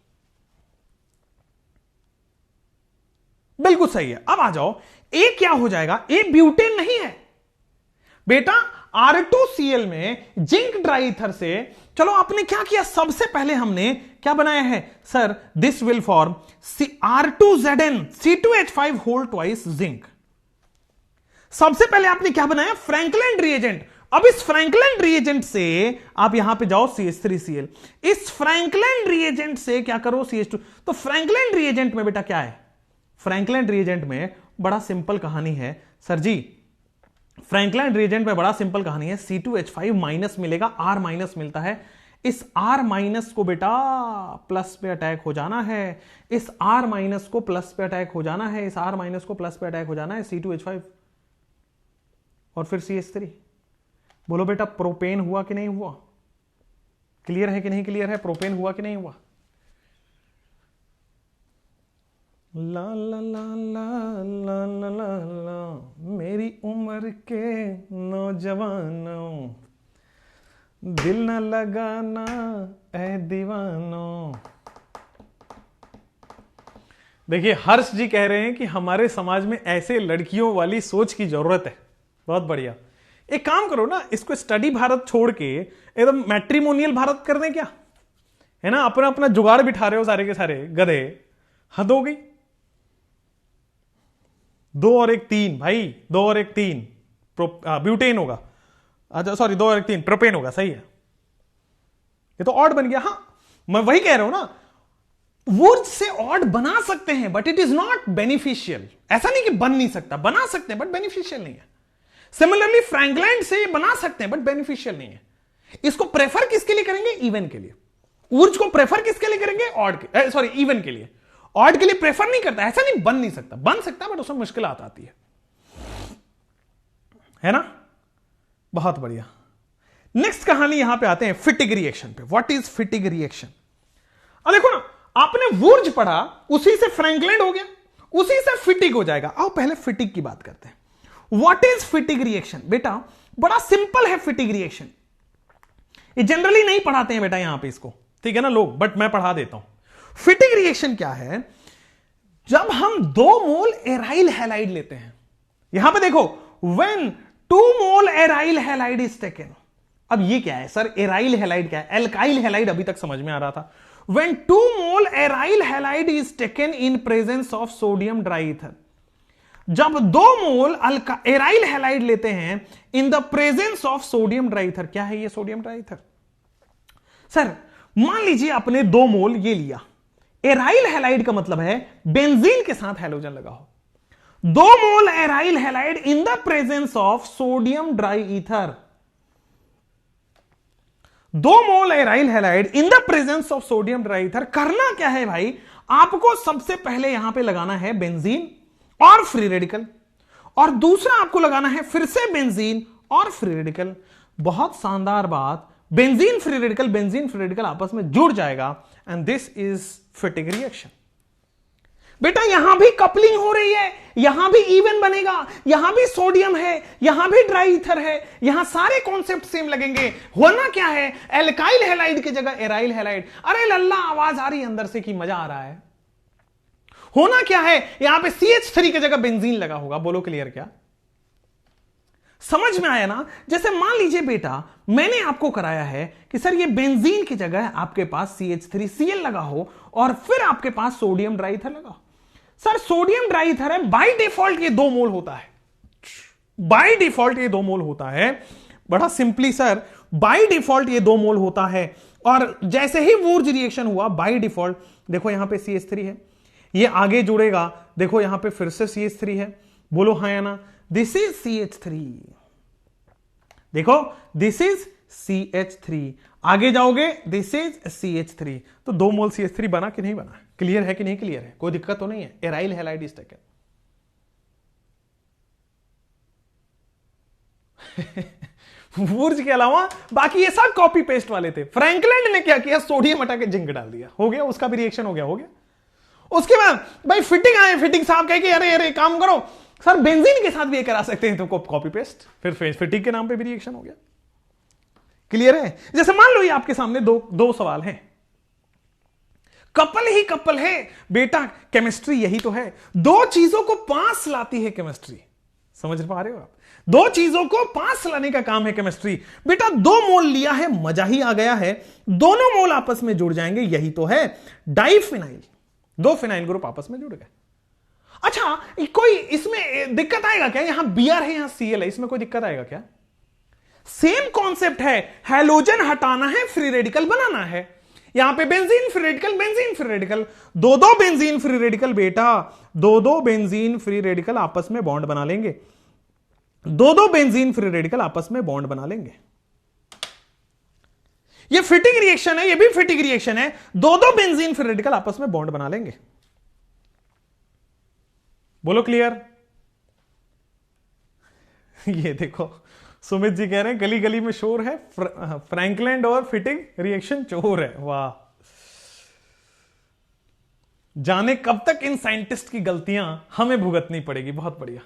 बिल्कुल सही है। अब आ जाओ, ए क्या हो जाएगा, ए ब्यूटेन नहीं है बेटा, R2Cl में जिंक ड्राई ईथर से, चलो आपने क्या किया, सबसे पहले हमने क्या बनाया है sir, this will form R2Zn C2H5 whole twice zinc. सबसे पहले आपने क्या बनाया, फ्रैंकलिन रिएजेंट। अब इस फ्रैंकलिन रिएजेंट से आप यहां पे जाओ CH3Cl, इस फ्रैंकलिन रिएजेंट से क्या करो CH2, तो फ्रैंकलिन रिएजेंट में बेटा क्या है, फ्रैंकलिन रिएजेंट में बड़ा सिंपल कहानी है सर जी, फ्रैंकलिन रिएजेंट में बड़ा सिंपल कहानी है, C2H5 माइनस मिलेगा, R माइनस मिलता है, इस R माइनस को बेटा प्लस पे अटैक हो जाना है, इस R माइनस को प्लस पे अटैक हो जाना है, इस R माइनस को प्लस पे अटैक हो जाना है, C2H5 और फिर CH3। बोलो बेटा प्रोपेन हुआ कि नहीं हुआ, क्लियर है कि नहीं क्लियर है, प्रोपेन हुआ कि नहीं हुआ। ला ला ला ला ला ला ला ला मेरी उम्र के नौजवानों, दिल न लगाना ऐ दीवानों। देखिए हर्ष जी कह रहे हैं कि हमारे समाज में ऐसे लड़कियों वाली सोच की जरूरत है, बहुत बढ़िया। एक काम करो ना, इसको स्टडी भारत छोड़ के एकदम मैट्रिमोनियल भारत कर दें क्या, है ना, अपना अपना जुगाड़ बिठा रहे हो सारे के सारे गधे, हद हो गई। 2 और 1 3 भाई, 2 और 1 3 ब्यूटेन होगा, अच्छा सॉरी 2 और 1 3 प्रोपेन होगा, सही है, ये तो ऑड बन गया। हाँ मैं वही कह रहा हूं ना, वुड से ऑड बना सकते हैं but it is not beneficial, ऐसा नहीं कि बन नहीं सकता, बना सकते हैं बट बेनिफिशियल नहीं है। सिमिलरली फ्रैंकलिन से बना सकते हैं बट बेनिफिशियल नहीं है। इसको प्रेफर किसके लिए करेंगे, इवन के लिए। ऊर्ज को प्रेफर किसके लिए करेंगे, ऑड के, सॉरी इवन के लिए। ऑड के लिए प्रेफर नहीं करता, ऐसा नहीं बन नहीं सकता, बन सकता बट उसमें मुश्किल आती है ना। बहुत बढ़िया। नेक्स्ट कहानी यहां पे आते हैं फिटिग रिएक्शन पे। व्हाट इज फिटिग रिएक्शन, अब देखो ना, आपने वुर्ज पढ़ा, उसी से फ्रैंकलिन हो गया, उसी से फिटिग हो जाएगा। आओ पहले फिटिग की बात करते हैं। व्हाट इज फिटिग रिएक्शन, बेटा बड़ा सिंपल है फिटिग रिएक्शन। ये जनरली नहीं पढ़ाते हैं बेटा यहां पे इसको, ठीक है ना लोग, बट मैं पढ़ा देता हूं। फिटिंग रिएक्शन क्या है? जब हम 2 मोल एराइल हैलाइड लेते हैं, यहां पे देखो, when 2 mole aryl halide is taken. अब ये क्या है सर? एराइल हैलाइड क्या है? एल्काइल हैलाइड अभी तक समझ में आ रहा था। When 2 mole aryl halide is taken in presence of sodium dry ether, जब 2 मोल एराइल हैलाइड लेते हैं in the presence of sodium dry ether. क्या है ये सोडियम ड्राईथर? सर मान लीजिए आपने 2 मोल ये लिया, एराइल हैलाइड का मतलब है बेंजीन के साथ हैलोजन लगा हो। 2 mole aryl halide in the presence of sodium dry ether, 2 mole aryl halide in the presence of sodium dry ether. करना क्या है भाई? आपको सबसे पहले यहां पे लगाना है बेंजीन और फ्री रेडिकल, और दूसरा आपको लगाना है फिर से बेंजीन और फ्री रेडिकल। बहुत शानदार बात, बेंजीन फ्री रेडिकल आपस में जुड़ जाएगा and this is fitting reaction. बेटा यहां भी कपलिंग हो रही है, यहां भी इवन बनेगा, यहां भी सोडियम है, यहां भी ड्राई ईथर है, यहां सारे कॉन्सेप्ट सेम लगेंगे। होना क्या है? एल्काइल हैलाइड की जगह एराइल हैलाइड। अरे लल्ला आवाज आ रही है अंदर से कि मजा आ रहा है। होना क्या है? यहां पे CH3 की जगह बेंजीन लगा होगा। बोलो क्लियर क्या? समझ में आया ना? जैसे मान लीजिए बेटा मैंने आपको कराया है कि सर ये बेंजीन की जगह आपके पास CH3Cl लगा हो और फिर आपके पास सोडियम ड्राईथर लगा हो। सर सोडियम ड्राईथर है, बाय डिफॉल्ट ये 2 मोल होता है, बाय डिफॉल्ट ये 2 मोल होता है। बड़ा सिंपली सर, बाय डिफॉल्ट ये 2 मोल होता है। और जैसे ही वुर्ज रिएक्शन हुआ बाय डिफॉल्ट, देखो यहां पे CH3 है, ये आगे जुड़ेगा, देखो यहां पे फिर से CH3 है। बोलो हाँ या ना? दिस इज CH3, देखो दिस इज CH3, आगे जाओगे दिस इज CH3। तो 2 मोल CH3 बना कि नहीं बना? क्लियर है कि नहीं क्लियर है? कोई दिक्कत तो नहीं है? Aryl halide is taken. Wurtz के अलावा बाकी ये सब कॉपी पेस्ट वाले थे। फ्रैंकलैंड ने क्या किया? सोडियम हटा के जिंक डाल दिया, हो गया, उसका भी रिएक्शन हो गया। उसके बाद भाई फिटिंग आए, फिटिंग साहब कहे कि अरे अरे काम करो सर बेंजीन के साथ भी ये करा सकते हैं, तो कॉपी पेस्ट, फिर फिटिंग के नाम पे भी रिएक्शन हो गया। क्लियर है? जैसे मान लो ये आपके सामने दो सवाल हैं, कपल ही कपल है बेटा, केमिस्ट्री यही तो है, 2 चीजों को पास लाती है केमिस्ट्री। समझ पा रहे हो आप? 2 चीजों को पास लाने का काम है केमिस्ट्री। बेटा 2 मोल लिया है, मजा ही आ गया है, दोनों मोल आपस में जुड़ जाएंगे, यही तो है डाइफिनाइल। 2 फिनाइल ग्रुप आपस में जुड़ गए। अच्छा कोई इसमें दिक्कत आएगा क्या? यहां Br है, यहां Cl है, इसमें कोई दिक्कत आएगा क्या? सेम कॉन्सेप्ट है, हैलोजन हटाना है, फ्री रेडिकल बनाना है। यहां पे benzene free radical, benzene free radical, 2 benzene free radical बेटा, 2 बेंजीन फ्री रेडिकल आपस में बॉन्ड बना लेंगे, 2 बेंजीन फ्री रेडिकल आपस में बॉन्ड बना लेंगे। ये फिटिंग रिएक्शन है, ये भी फिटिंग रिएक्शन है, 2 बेंजीन फ्री रेडिकल आपस में बॉन्ड बना लेंगे। बोलो क्लियर? ये देखो सुमित जी कह रहे हैं गली गली में शोर है, फ्रैंकलैंड और फिटिंग रिएक्शन चोर है। वाह, जाने कब तक इन साइंटिस्ट की गलतियां हमें भुगतनी पड़ेगी। बहुत बढ़िया।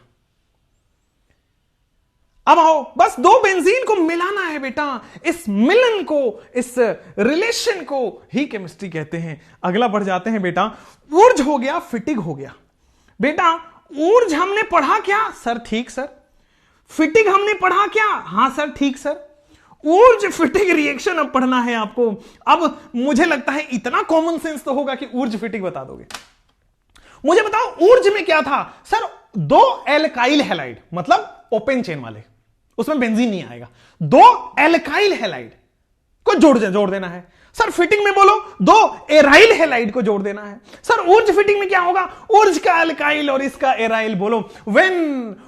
अब आओ, बस 2 बेंजीन को मिलाना है बेटा, इस मिलन को, इस रिलेशन को ही केमिस्ट्री कहते हैं। अगला बढ़ जाते हैं बेटा, ऊर्ज हो गया, फिटिंग हो गया। बेटा ऊर्ज हमने पढ़ा क्या? सर ठीक सर। फिटिंग हमने पढ़ा क्या? हां सर ठीक सर। ऊर्ज फिटिंग रिएक्शन अब पढ़ना है आपको। अब मुझे लगता है इतना कॉमन सेंस तो होगा कि ऊर्ज फिटिंग बता दोगे। मुझे बताओ ऊर्ज में क्या था? सर 2 एल्काइल हैलाइड, मतलब ओपन चेन वाले, उसमें बेंजीन नहीं आएगा, 2 एल्काइल हैलाइड को जोड़ देना है। सर फिटिंग में बोलो 2 एराइल हैलाइड को जोड़ देना है। सर ऊर्ज फिटिंग में क्या होगा? ऊर्ज का एल्काइल और इसका एराइल। बोलो when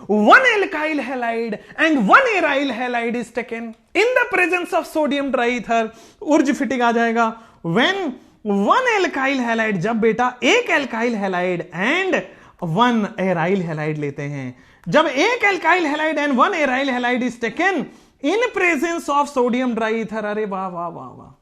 1 alkyl halide and 1 aryl halide is taken in the presence of sodium dry ether, Wurtz Fittig आ जाएगा। व्हेन 1 एल्काइल हैलाइड, जब बेटा 1 alkyl halide and 1 aryl halide लेते हैं, जब 1 alkyl halide and 1 aryl halide is taken in presence of sodium dry ether, अरे वाह वाह वाह वाह,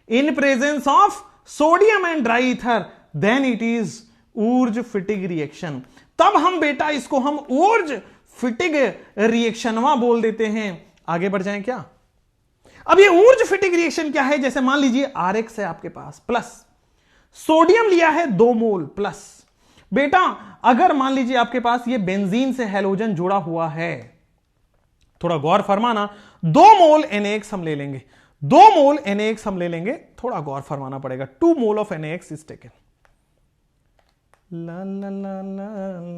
in presence of sodium and dry ether, then it is Wurtz fitting reaction. तब हम बेटा इसको हम ऊर्ज फिटिंग रिएक्शनवा बोल देते हैं। आगे बढ़ जाएं क्या? अब ये ऊर्ज-फिटिक रिएक्शन क्या है? जैसे मान लीजिए RX है आपके पास, प्लस सोडियम लिया है 2 मोल प्लस। बेटा अगर मान लीजिए आपके पास ये बेंजीन से हैलोजन जुड़ा हुआ है, थोड़ा गौर फरमाना, 2 मोल NaX हम ले लेंगे, 2 मोल NaX हम ले लेंगे, थोड़ा गौर फरमाना पड़ेगा। 2 mole of NaX is taken. ला ला ला ला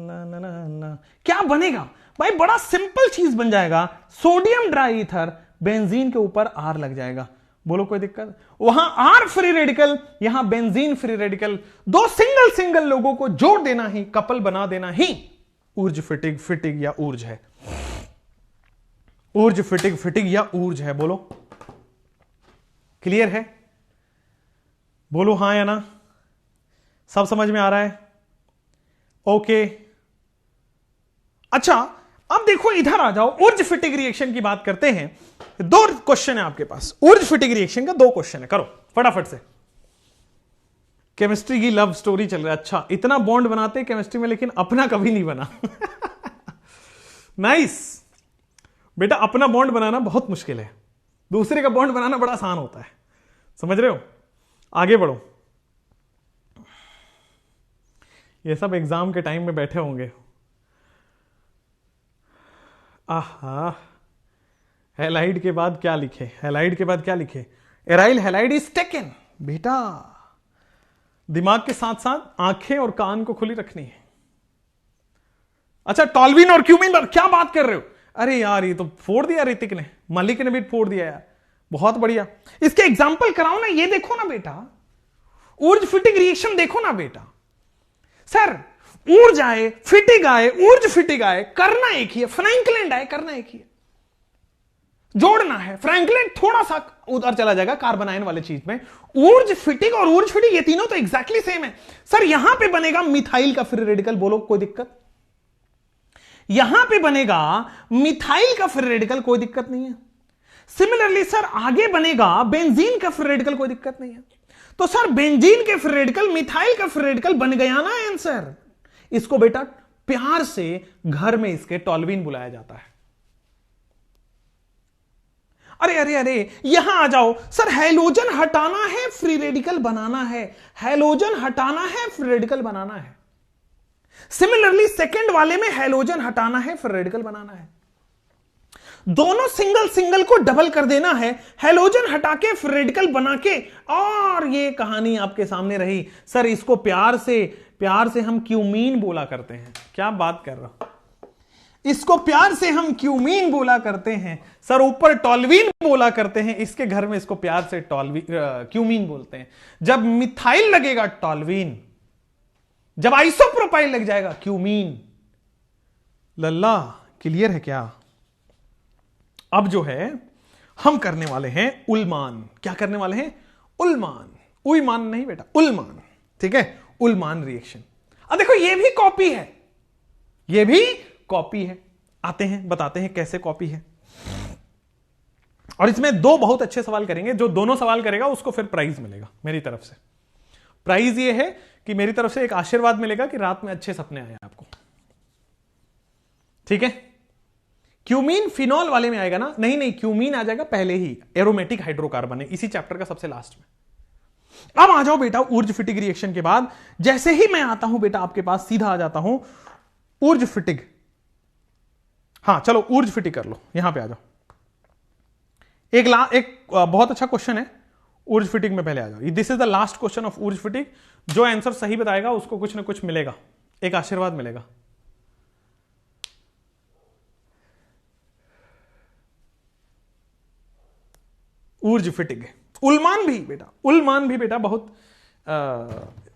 ला ला ला ला। क्या बनेगा भाई? बड़ा सिंपल चीज बन जाएगा, सोडियम ड्राई ईथर, बेंजीन के ऊपर R लग जाएगा। बोलो कोई दिक्कत? वहां R फ्री रेडिकल, यहां बेंजीन फ्री रेडिकल, दो सिंगल सिंगल लोगों को जोड़ देना ही, कपल बना देना ही ऊर्ज फिटिग फिटिग या ऊर्ज है। ऊर्ज फिटिग फिटिग या ऊर्ज है। बोलो क्लियर है? बोलो हां या ना? सब समझ में आ रहा है? ओके अच्छा अब देखो इधर आ जाओ, ऊर्ज फिटिग रिएक्शन की बात करते हैं। 2 क्वेश्चन है आपके पास, ऊर्ज फिटिग रिएक्शन का 2 क्वेश्चन है, करो फटाफट से। केमिस्ट्री की लव स्टोरी चल रहा है। अच्छा इतना बॉन्ड बनाते केमिस्ट्री में, लेकिन अपना कभी नहीं बना। नाइस बेटा, अपना बॉन्ड बनाना बहुत मुश्किल है, दूसरे का बॉन्ड बनाना बड़ा आसान होता है। समझ रहे हो? आगे बढ़ो। ये सब एग्जाम के टाइम में बैठे होंगे। आहा, हैलाइड के बाद क्या लिखे? हैलाइड के बाद क्या लिखे? Aryl halide is taken. बेटा दिमाग के साथ साथ आंखें और कान को खुली रखनी है। अच्छा टॉल्विन और क्यूमिन, क्या बात कर रहे हो? अरे यार ये तो फोड़ दिया ऋतिक ने, मलिक ने भी फोड़ दिया यार, बहुत बढ़िया। इसके एग्जाम्पल कराओ ना। ये देखो ना बेटा, ऊर्ज फिटिग रिएक्शन देखो ना बेटा। सर ऊर्ज आए, फिटिग आए, ऊर्ज फिटिग आए, करना एक ही है। फ्रैंकलैंड आए, करना एक ही है, जोड़ना है। फ्रैंकलैंड थोड़ा सा उधर चला जाएगा कार्बन आयन वाले चीज में। ऊर्ज फिटिग और ऊर्ज फिटिग ये तीनों तो एग्जैक्टली सेम है। सर यहां पे बनेगा मिथाइल का फ्री रेडिकल, बोलो कोई दिक्कत? यहां पे बनेगा मिथाइल का फ्री रेडिकल, कोई दिक्कत नहीं है। सिमिलरली सर आगे बनेगा बेंजीन का फ्री रेडिकल, कोई दिक्कत नहीं है। तो सर बेंजीन के फ्री रेडिकल मिथाइल का फ्री रेडिकल बन गया ना आंसर। इसको बेटा प्यार से घर में इसके टॉल्विन बुलाया जाता है। अरे अरे अरे यहां आ जाओ। सर हैलोजन हटाना है, फ्री रेडिकल बनाना है। हैलोजन हटाना है, फ्री रेडिकल बनाना है। सिमिलरली सेकंड वाले में हैलोजन हटाना है, फ्री रेडिकल बनाना है। दोनों सिंगल सिंगल को डबल कर देना है, हैलोजन हटा के फ्री रेडिकल बना के, और ये कहानी आपके सामने रही। सर इसको प्यार से हम क्यूमीन बोला करते हैं। क्या बात कर रहा हूं? इसको प्यार से हम क्यूमीन बोला करते हैं। सर ऊपर टॉल्विन बोला करते हैं, इसके घर में इसको प्यार से क्यूमीन बोलते हैं। जब मिथाइल लगेगा टॉल्विन, जब आइसोप्रोपाइल लग जाएगा क्यूमीन। लल्ला क्लियर है क्या? अब जो है हम करने वाले हैं उल्मान। क्या करने वाले हैं? उल्मान। उईमान नहीं बेटा, उल्मान। ठीक है, उल्मान रिएक्शन। अब देखो ये भी कॉपी है, ये भी कॉपी है। आते हैं बताते हैं कैसे कॉपी है। और इसमें 2 बहुत अच्छे सवाल करेंगे। जो दोनों सवाल करेगा उसको फिर प्राइज मिलेगा मेरी तरफ से। प्राइज ये है कि मेरी तरफ से एक आशीर्वाद मिलेगा कि रात में अच्छे सपने आए आपको। ठीक है? क्यूमीन फिनॉल वाले में आएगा ना? नहीं, क्यूमीन आ जाएगा पहले ही, एरोमेटिक हाइड्रोकार्बन है, इसी चैप्टर का सबसे लास्ट में। अब आ जाओ बेटा ऊर्ज फिटिग रिएक्शन के बाद। जैसे ही मैं आता हूं बेटा आपके पास, सीधा आ जाता हूं ऊर्ज फिटिग। हां चलो ऊर्ज फिटिग कर लो, यहां पे आ जाओ। एक बहुत अच्छा क्वेश्चन है ऊर्ज फिटिग में, पहले आ जाओ। This is the last question of Wurtz Fittig. जो आंसर सही बताएगा उसको कुछ ना कुछ मिलेगा, एक आशीर्वाद मिलेगा। ऊर्ज फिटिग। उल्मान भी बेटा बहुत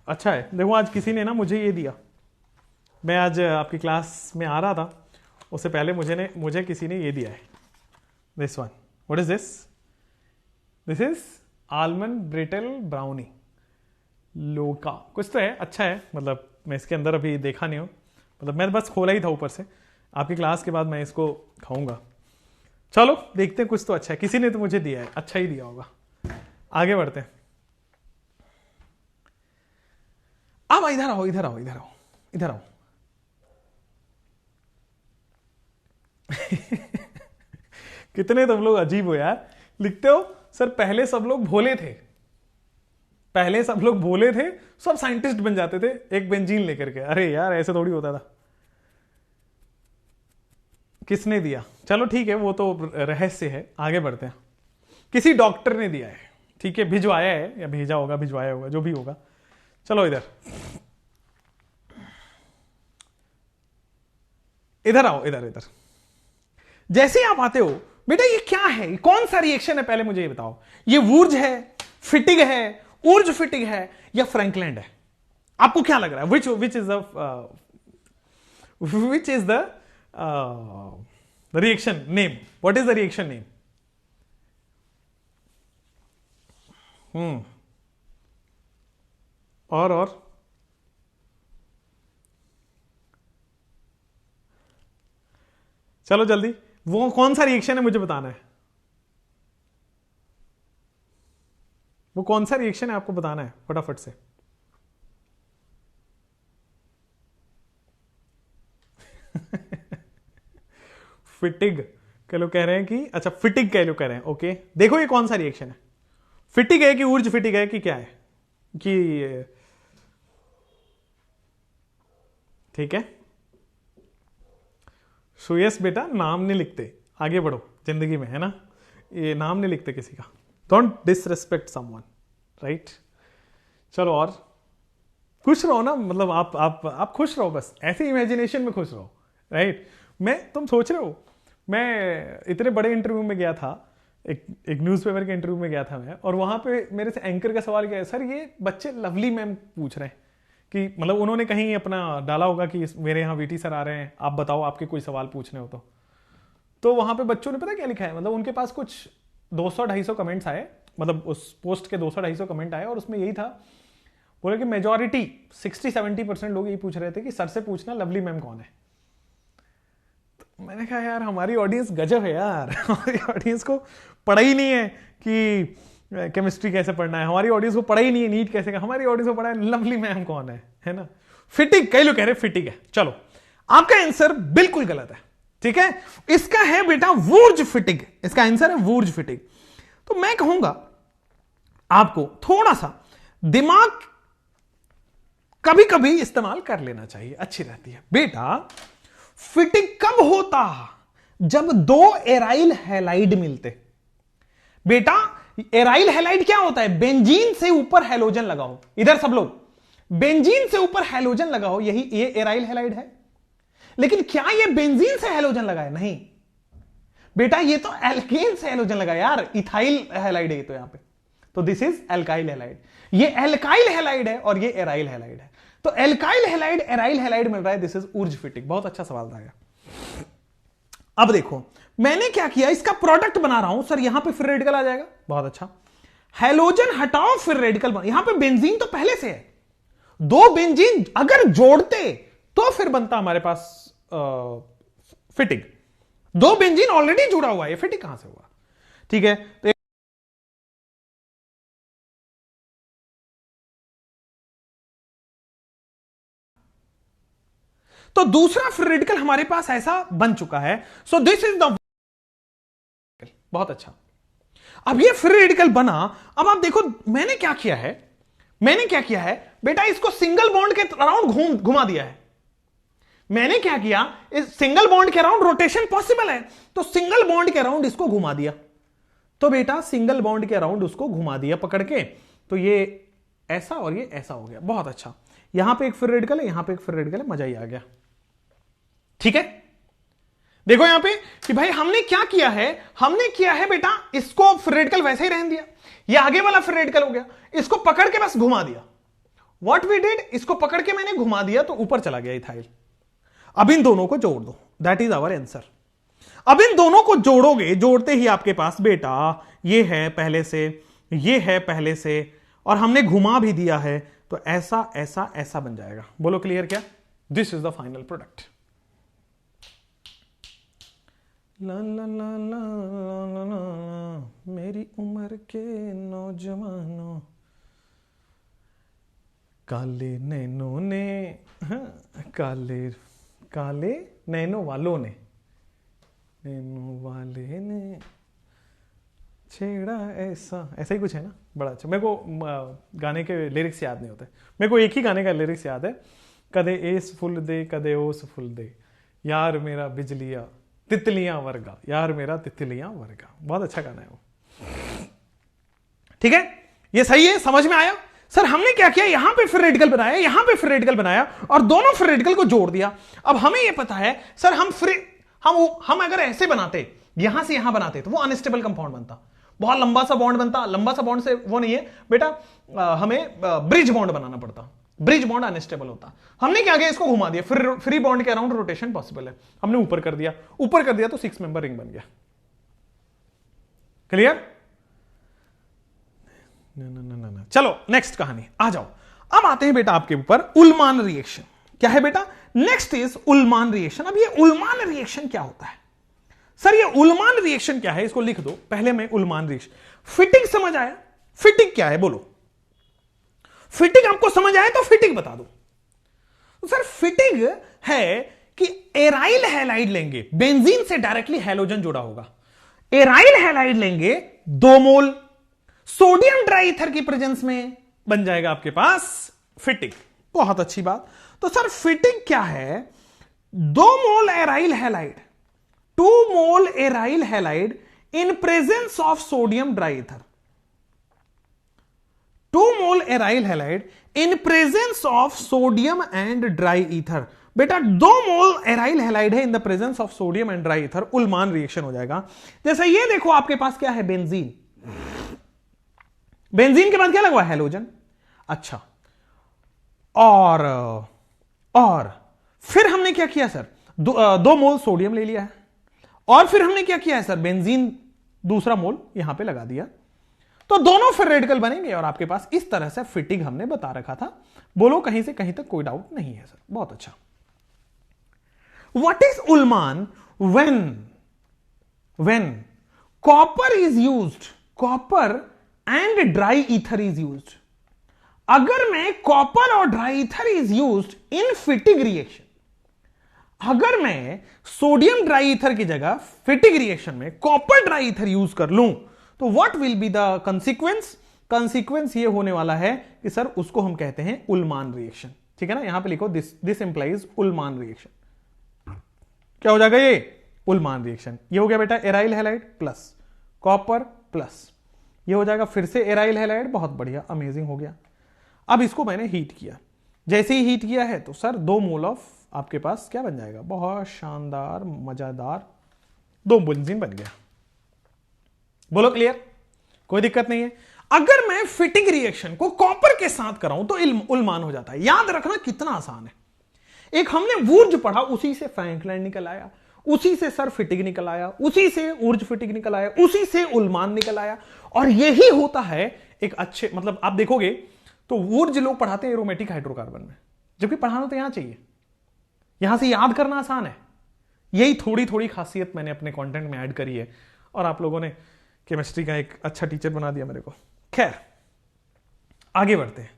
अच्छा है। देखो आज किसी ने ना मुझे ये दिया, मैं आज आपकी क्लास में आ रहा था, उससे पहले मुझे किसी ने ये दिया है, this one. What is this? This is almond brittle brownie लोका, कुछ तो है, अच्छा है। मतलब मैं इसके अंदर अभी देखा नहीं हूं, मतलब मैं बस खोला ही था ऊपर से। आपकी क्लास के बाद मैं इसको खाऊंगा। चलो देखते हैं, कुछ तो अच्छा है। किसी ने तो मुझे दिया है, अच्छा ही दिया होगा। आगे बढ़ते हैं। अब इधर आओ। कितने तुम लोग अजीब हो यार। लिखते हो सर पहले सब लोग भोले थे, पहले सब लोग भोले थे, सब साइंटिस्ट बन जाते थे एक बेंजीन लेकर के। अरे यार ऐसे थोड़ी होता था। किसने दिया? चलो ठीक है, वो तो रहस्य है, आगे बढ़ते हैं। किसी डॉक्टर ने दिया है, ठीक है, भिजवाया है या भेजा होगा, भिजवाया होगा, जो भी होगा। चलो इधर इधर आओ, इधर इधर। जैसे आप आते हो बेटा, ये क्या है, कौन सा रिएक्शन है, पहले मुझे ये बताओ। ये वूर्ज है, फिटिग है, ऊर्ज फिटिग है, या फ्रैंकलैंड है? आपको क्या लग रहा है? Which is the reaction name? What is the reaction name? और चलो जल्दी, वो कौन सा रिएक्शन है मुझे बताना है। वो कौन सा रिएक्शन है आपको बताना है फटाफट से। फिटिग कह लो कह रहे हैं कि, अच्छा फिटिग कह लो कह रहे हैं, ओके। देखो ये कौन सा रिएक्शन है, फिटिग है कि ऊर्ज फिटिग है कि क्या है, कि ठीक है। सो यस बेटा, नाम नहीं लिखते, आगे बढ़ो जिंदगी में, है ना, ये नाम नहीं लिखते किसी का। Don't disrespect someone, right. चलो और खुश रहो ना, मतलब आप खुश रहो, बस ऐसे इमेजिनेशन में खुश रहो, राइट। तुम सोच रहे हो, मैं इतने बड़े इंटरव्यू में गया था, एक न्यूज़पेपर के इंटरव्यू में गया था मैं, और वहां पे मेरे से एंकर का सवाल क्या है, सर ये बच्चे लवली मैम पूछ रहे हैं कि, मतलब उन्होंने कहीं अपना डाला होगा कि मेरे यहाँ वीटी सर आ रहे हैं, आप बताओ आपके कोई सवाल पूछने हो तो वहां पे बच्चों ने पता क्या लिखा है, मतलब उनके पास कुछ 200-250 कमेंट्स आए, मतलब उस पोस्ट के 200-250 कमेंट आए, और उसमें यही था, बोले कि मेजॉरिटी 60-70% लोग यही पूछ रहे थे कि सर से पूछना लवली मैम कौन है। तो मैंने कहा यार हमारी ऑडियंस गजब है यार, हमारी ऑडियंस को पढ़ा ही नहीं है कि केमिस्ट्री कैसे पढ़ना है, हमारी ऑडियंस को पढ़ा ही नहीं है नीट कैसे, हमारी ऑडियंस को पढ़ा है लवली मैम कौन है ना। फिटिग कई लोग कह रहे फिटिग है। चलो आपका आंसर बिल्कुल गलत है, ठीक है। इसका है बेटा वूर्ज फिटिग, इसका आंसर है वूर्ज फिटिग। तो मैं कहूंगा आपको थोड़ा सा दिमाग कभी कभी इस्तेमाल कर लेना चाहिए, अच्छी रहती है। बेटा फिटिग कब होता? जब दो एराइल हैलाइड मिलते। बेटा एराइल हैलाइड क्या होता है? बेंजीन से ऊपर हैलोजन लगाओ, इधर सब लोग बेंजीन से ऊपर हैलोजन लगाओ, यही ये एराइल हैलाइड है। लेकिन क्या ये बेंजीन से हैलोजन लगाए? नहीं बेटा, ये तो एल्केन से हैलोजन लगाए यार, इथाइल हैलाइड है ये तो यहां पे। तो दिस इज एल्काइल हैलाइड, ये एल्काइल हैलाइड है और ये एराइल हैलाइड है। तो एल्काइल हैलाइड एराइल हैलाइड मिल रहा है, दिस इज ऊर्ज फिटिग। बहुत अच्छा सवाल था। अब देखो मैंने क्या किया, इसका प्रोडक्ट बना रहा हूं सर, यहां पे फ्री रेडिकल आ जाएगा, बहुत अच्छा। हैलोजन हटाओ, फिर रेडिकल बना, यहां पे बेंजीन तो पहले से है, दो बेंजीन अगर जोड़ते तो फिर बनता हमारे पास फिटिग। दो बेंजीन ऑलरेडी जुड़ा हुआ है, फिटिग कहां से हुआ? ठीक है, तो दूसरा फ्री रेडिकल हमारे पास ऐसा बन चुका है। सो दिस इज द, बहुत अच्छा। अब ये फ्री रेडिकल बना, अब आप देखो मैंने क्या किया है, मैंने क्या किया है बेटा, इसको सिंगल बॉन्ड के अराउंड घुमा दिया है। मैंने क्या किया, इस सिंगल बॉन्ड के अराउंड रोटेशन पॉसिबल है, तो सिंगल बॉन्ड के अराउंड इसको घुमा दिया। तो बेटा सिंगल बॉन्ड के अराउंड उसको घुमा दिया पकड़ के, तो ये ऐसा और ये ऐसा हो गया, बहुत अच्छा। यहां पे एक फ्री रेडिकल है, यहां पे एक फ्री रेडिकल है, मजा ही आ गया। ठीक है, देखो यहां पे कि भाई हमने क्या किया है, हमने किया है बेटा इसको फ्री रेडिकल वैसे ही रहने दिया, ये आगे वाला फ्री रेडिकल हो गया, इसको पकड़ के बस घुमा दिया। व्हाट वी डिड, इसको पकड़ के मैंने घुमा दिया तो ऊपर चला गया इथाइल। अब इन दोनों को जोड़ दो, दैट इज आवर आंसर। अब इन दोनों को जोड़ोगे, जोड़ते ही आपके पास बेटा ये है पहले से, ये है पहले से, और हमने घुमा भी दिया है, तो ऐसा ऐसा ऐसा बन जाएगा। बोलो क्लियर क्या? This is the final product. ला ला ला ला ला ला, मेरी उम्र के नौजवानों, काले नैनो ने, काले काले नैनो वालों ने, नैनो वाले ने। छेड़ा ऐसा, ऐसा ही कुछ है ना, बड़ा अच्छा। मेरे को गाने के लिरिक्स याद नहीं होते, मेरे को एक ही गाने का लिरिक्स याद है, कदे एस फुल दे कदे ओस फुल दे, यार मेरा बिजलियां तितलियां वर्गा, यार मेरा तितलियां वर्गा। बहुत अच्छा गाना है वो। ठीक है, ये सही है, समझ में आया। सर हमने क्या किया, यहां पे फिर रेडिकल बनाया, यहां पे फिर रेडिकल बनाया और दोनों फिर रेडिकल को जोड़ दिया। अब हमें यह पता है सर, हम अगर ऐसे बनाते, यहां से यहां बनाते तो वो अनस्टेबल कंपाउंड बनता, बहुत लंबा सा बॉन्ड बनता। लंबा सा बॉन्ड से वो नहीं है बेटा, हमें ब्रिज बॉन्ड बनाना पड़ता, ब्रिज बॉन्ड अनस्टेबल होता। हमने क्या किया, इसको घुमा दिया, फिर फ्री बॉन्ड के अराउंड रोटेशन पॉसिबल है, हमने ऊपर कर दिया, ऊपर कर दिया तो 6 मेंबर रिंग बन गया। क्लियर? ना। चलो नेक्स्ट कहानी आ जाओ। अब आते हैं बेटा आपके ऊपर उल्मान रिएक्शन। क्या है बेटा, नेक्स्ट इज उल्मान रिएक्शन। अब ये उल्मान रिएक्शन क्या होता है सर, ये उल्मान रिएक्शन क्या है, इसको लिख दो पहले में। उल्मान रिएक्शन, फिटिंग समझ आया? फिटिंग क्या है बोलो, फिटिंग आपको समझ आया तो फिटिंग बता दो। तो सर फिटिंग है कि एराइल हैलाइड लेंगे, बेंजीन से डायरेक्टली हैलोजन जुड़ा होगा, एराइल हैलाइड लेंगे 2 मोल, सोडियम ड्राईथर की प्रेजेंस में बन जाएगा आपके पास फिटिंग। बहुत अच्छी बात। तो सर फिटिंग क्या है, 2 mole aryl halide, 2 mole aryl halide in presence of sodium dry ether, 2 mole aryl halide in presence of sodium and dry ether. बेटा 2 मोल एराइल हैलाइड है in the presence of sodium and dry ether, Ullmann reaction हो जाएगा। जैसे ये देखो आपके पास क्या है, बेंजीन, बेंजीन के बाद क्या लगा, हैलोजन। अच्छा, और फिर हमने क्या किया सर, 2 मोल सोडियम ले लिया है, और फिर हमने क्या किया है सर, बेंजीन दूसरा मोल यहां पे लगा दिया, तो दोनों फिर रेडिकल बनेंगे और आपके पास इस तरह से फिटिंग हमने बता रखा था। बोलो कहीं से कहीं तक कोई डाउट नहीं है सर, बहुत अच्छा। What is Ullmann when copper is used, copper and dry ether is used। अगर मैं कॉपर और dry ether is used in fitting reaction, अगर मैं सोडियम ड्राई ईथर की जगह फिटिंग रिएक्शन में कॉपर ड्राई ईथर यूज कर लूं, तो what will be the consequence, consequence ये होने वाला है कि सर उसको हम कहते हैं उल्मान रिएक्शन। ठीक है ना, यहां पे लिखो दिस इंप्लाइज उल्मान रिएक्शन। क्या हो जाएगा ये, उल्मान रिएक्शन। ये हो गया बेटा aryl halide plus copper plus, ये हो जाएगा फिर से एराइल हैलाइड। बहुत बढ़िया, अमेजिंग हो गया। अब इसको मैंने हीट किया, जैसे ही हीट किया है तो सर 2 मोल ऑफ आपके पास क्या बन जाएगा, बहुत शानदार मजेदार 2 बेंजीन बन गया। बोलो क्लियर, कोई दिक्कत नहीं है। अगर मैं फिटिंग रिएक्शन को कॉपर के साथ कराऊं तो उल्मान हो जाता है। याद रखना कितना आसान है। एक हमने वूर्ज पढ़ा, उसी से फ्रैंकलाइन निकल आया, उसी से सर फिटिंग निकल आया, उसी से ऊर्ज फिटिंग निकल आया, उसी से उल्मान निकल आया। और यही होता है एक अच्छे, मतलब आप देखोगे तो ऊर्ज लोग पढ़ाते हैं एरोमेटिक हाइड्रोकार्बन में, जबकि पढ़ाना तो यहां चाहिए, यहां से याद करना आसान है। यही थोड़ी थोड़ी खासियत मैंने अपने कंटेंट में ऐड करी है और आप लोगों ने केमिस्ट्री का एक अच्छा टीचर बना दिया मेरे को। खैर आगे बढ़ते हैं।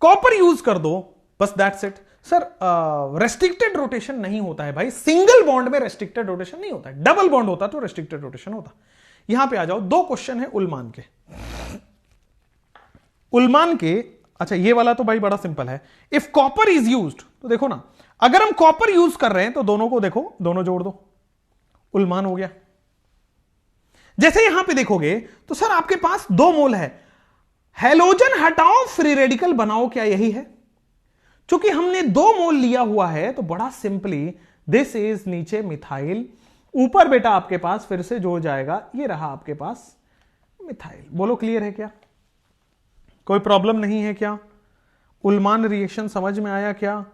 कॉपर यूज कर दो, बस that's it. Sir restricted rotation नहीं होता है भाई, सिंगल बॉन्ड में रेस्ट्रिक्टेड रोटेशन नहीं होता है, डबल बॉन्ड होता तो रेस्ट्रिक्टेड रोटेशन होता। यहां पे आ जाओ, 2 क्वेश्चन है उल्मान के। उल्मान के, अच्छा ये वाला तो भाई बड़ा सिंपल है। इफ कॉपर इज यूज्ड, तो देखो ना, अगर हम कॉपर यूज कर रहे हैं तो दोनों को देखो, दोनों जोड़ दो, उल्मान हो गया। जैसे यहां पे देखोगे तो सर आपके पास 2 मोल है, हैलोजन हटाओ फ्री रेडिकल बनाओ, क्या यही है? चूंकि हमने 2 मोल लिया हुआ है तो बड़ा सिंपली दिस इज नीचे मिथाइल, ऊपर बेटा आपके पास फिर से जोड़ जाएगा, ये रहा आपके पास मिथाइल। बोलो क्लियर है क्या, कोई प्रॉब्लम नहीं है क्या? उल्मान रिएक्शन समझ में आया क्या?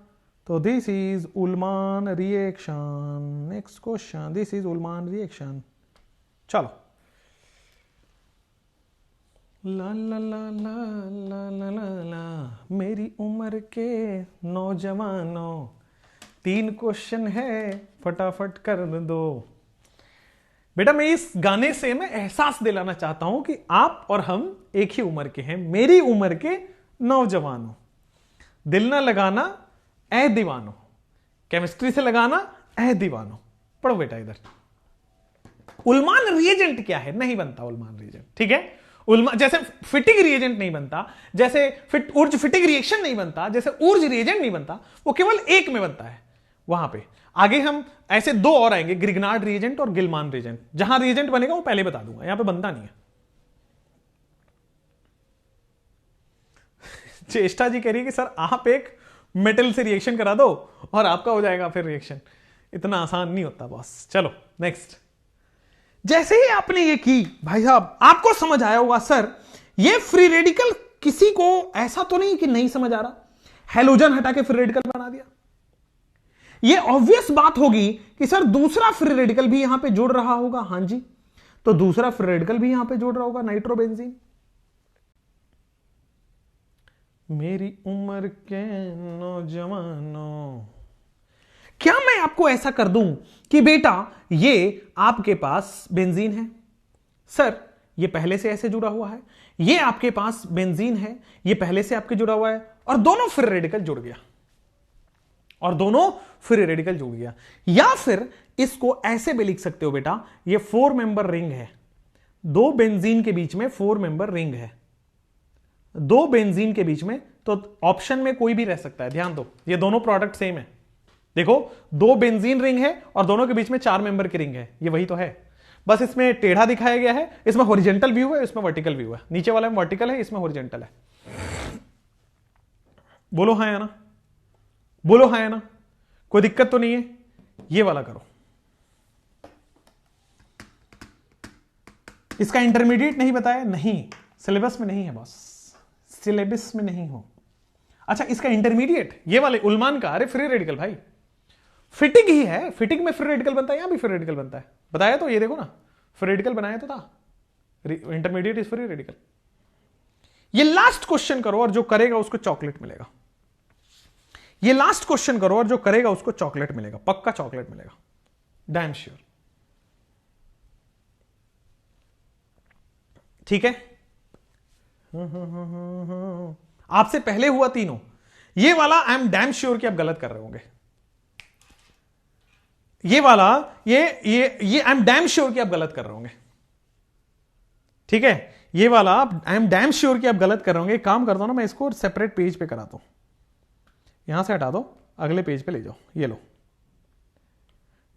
तो this is Ullmann reaction. Next question, this is Ullmann reaction. चलो, ला ला ला ला ला ला ला ला, मेरी उम्र के नौजवानों, 3 क्वेश्चन है, फटाफट कर दो। बेटा मैं इस गाने से मैं एहसास दिलाना चाहता हूं कि आप और हम एक ही उम्र के हैं, मेरी उम्र के नौजवानों। दिल ना लगाना ऐ दीवानो, केमिस्ट्री से लगाना ऐ दीवानो। पढ़ो बेटा इधर। उलमान रिएजेंट क्या है? नहीं बनता उलमान रिएजेंट, ठीक है। उलमान जैसे फिटिंग रिएजेंट नहीं बनता, जैसे ऊर्ज फिटिंग रिएक्शन नहीं बनता, जैसे ऊर्ज रिएजेंट नहीं बनता, वो केवल एक में बनता है वहां पे। आगे हम ऐसे दो और आएंगे, ग्रिग्नार्ड रिएजेंट और गिलमान रिएजेंट। जहां रिएजेंट बनेगा वो पहले बता दूंगा, यहां पे बनता नहीं है। चेष्टा जी कह रही है कि सर आप एक मेटल से रिएक्शन करा दो और आपका हो जाएगा फिर रिएक्शन। इतना आसान नहीं होता बॉस। चलो नेक्स्ट। जैसे ही आपने ये की भाई साहब, आपको समझ आया होगा सर ये फ्री रेडिकल, किसी को ऐसा तो नहीं कि नहीं समझ आ रहा, हेलोजन हटा के फ्री रेडिकल बना दिया। ये ऑब्वियस बात होगी कि सर दूसरा फ्री रेडिकल भी यहां पे जुड़ रहा होगा। हां जी, तो दूसरा फ्री रेडिकल भी यहां पे जुड़ रहा होगा, नाइट्रोबेंजीन। मेरी उम्र के नौजवानों, क्या मैं आपको ऐसा कर दूं कि बेटा ये आपके पास बेंजीन है, सर ये पहले से ऐसे जुड़ा हुआ है, ये आपके पास बेंजीन है, ये पहले से आपके जुड़ा हुआ है, और दोनों फ्री रेडिकल जुड़ गया, और दोनों फ्री रेडिकल जुड़ गया। या फिर इसको ऐसे भी लिख सकते हो बेटा, ये 4 मेंबर रिंग है, दो बेंजीन के बीच में 4 मेंबर रिंग है, दो बेंजीन के बीच में, तो ऑप्शन में कोई भी रह सकता है। ध्यान दो, ये दोनों प्रोडक्ट सेम है। देखो दो बेंजीन रिंग है और दोनों के बीच में 4 मेंबर की रिंग है, ये वही तो है, बस इसमें टेढ़ा दिखाया गया है। इसमें हॉरिजॉन्टल व्यू है, इसमें वर्टिकल व्यू है। नीचे वाला में वर्टिकल है, इसमें हॉरिजॉन्टल है। बोलो हाँ या ना, बोलो हाँ या ना, कोई दिक्कत तो नहीं है। ये वाला करो, इसका इंटरमीडिएट नहीं बताया, नहीं सिलेबस में नहीं है बॉस, सिलेबस में नहीं हो। अच्छा इसका इंटरमीडिएट ये वाले उलमान का, अरे फ्री रेडिकल भाई फिटिंग ही है, फिटिंग में फ्री रेडिकल बनता है, यहां भी फ्री रेडिकल बनता है, बताया तो, ये देखो ना फ्री रेडिकल बनाया तो था, इंटरमीडिएट इज फ्री रेडिकल। ये लास्ट क्वेश्चन करो और जो करेगा उसको चॉकलेट मिलेगा। ये लास्ट क्वेश्चन करो और जो करेगा उसको चॉकलेट मिलेगा, पक्का चॉकलेट मिलेगा, डैम श्योर। ठीक है, आपसे पहले हुआ तीनों, ये वाला आई एम डैम श्योर कि आप गलत कर रहे होंगे। ये वाला ये आई एम डैम श्योर कि आप गलत कर रहे होंगे। ठीक है, ये वाला आई एम डैम श्योर कि आप गलत कर रहे होंगे। काम करता हूं ना मैं, इसको सेपरेट पेज पे कराता हूं, यहां से हटा दो, अगले पेज पे ले जाओ, ये लो।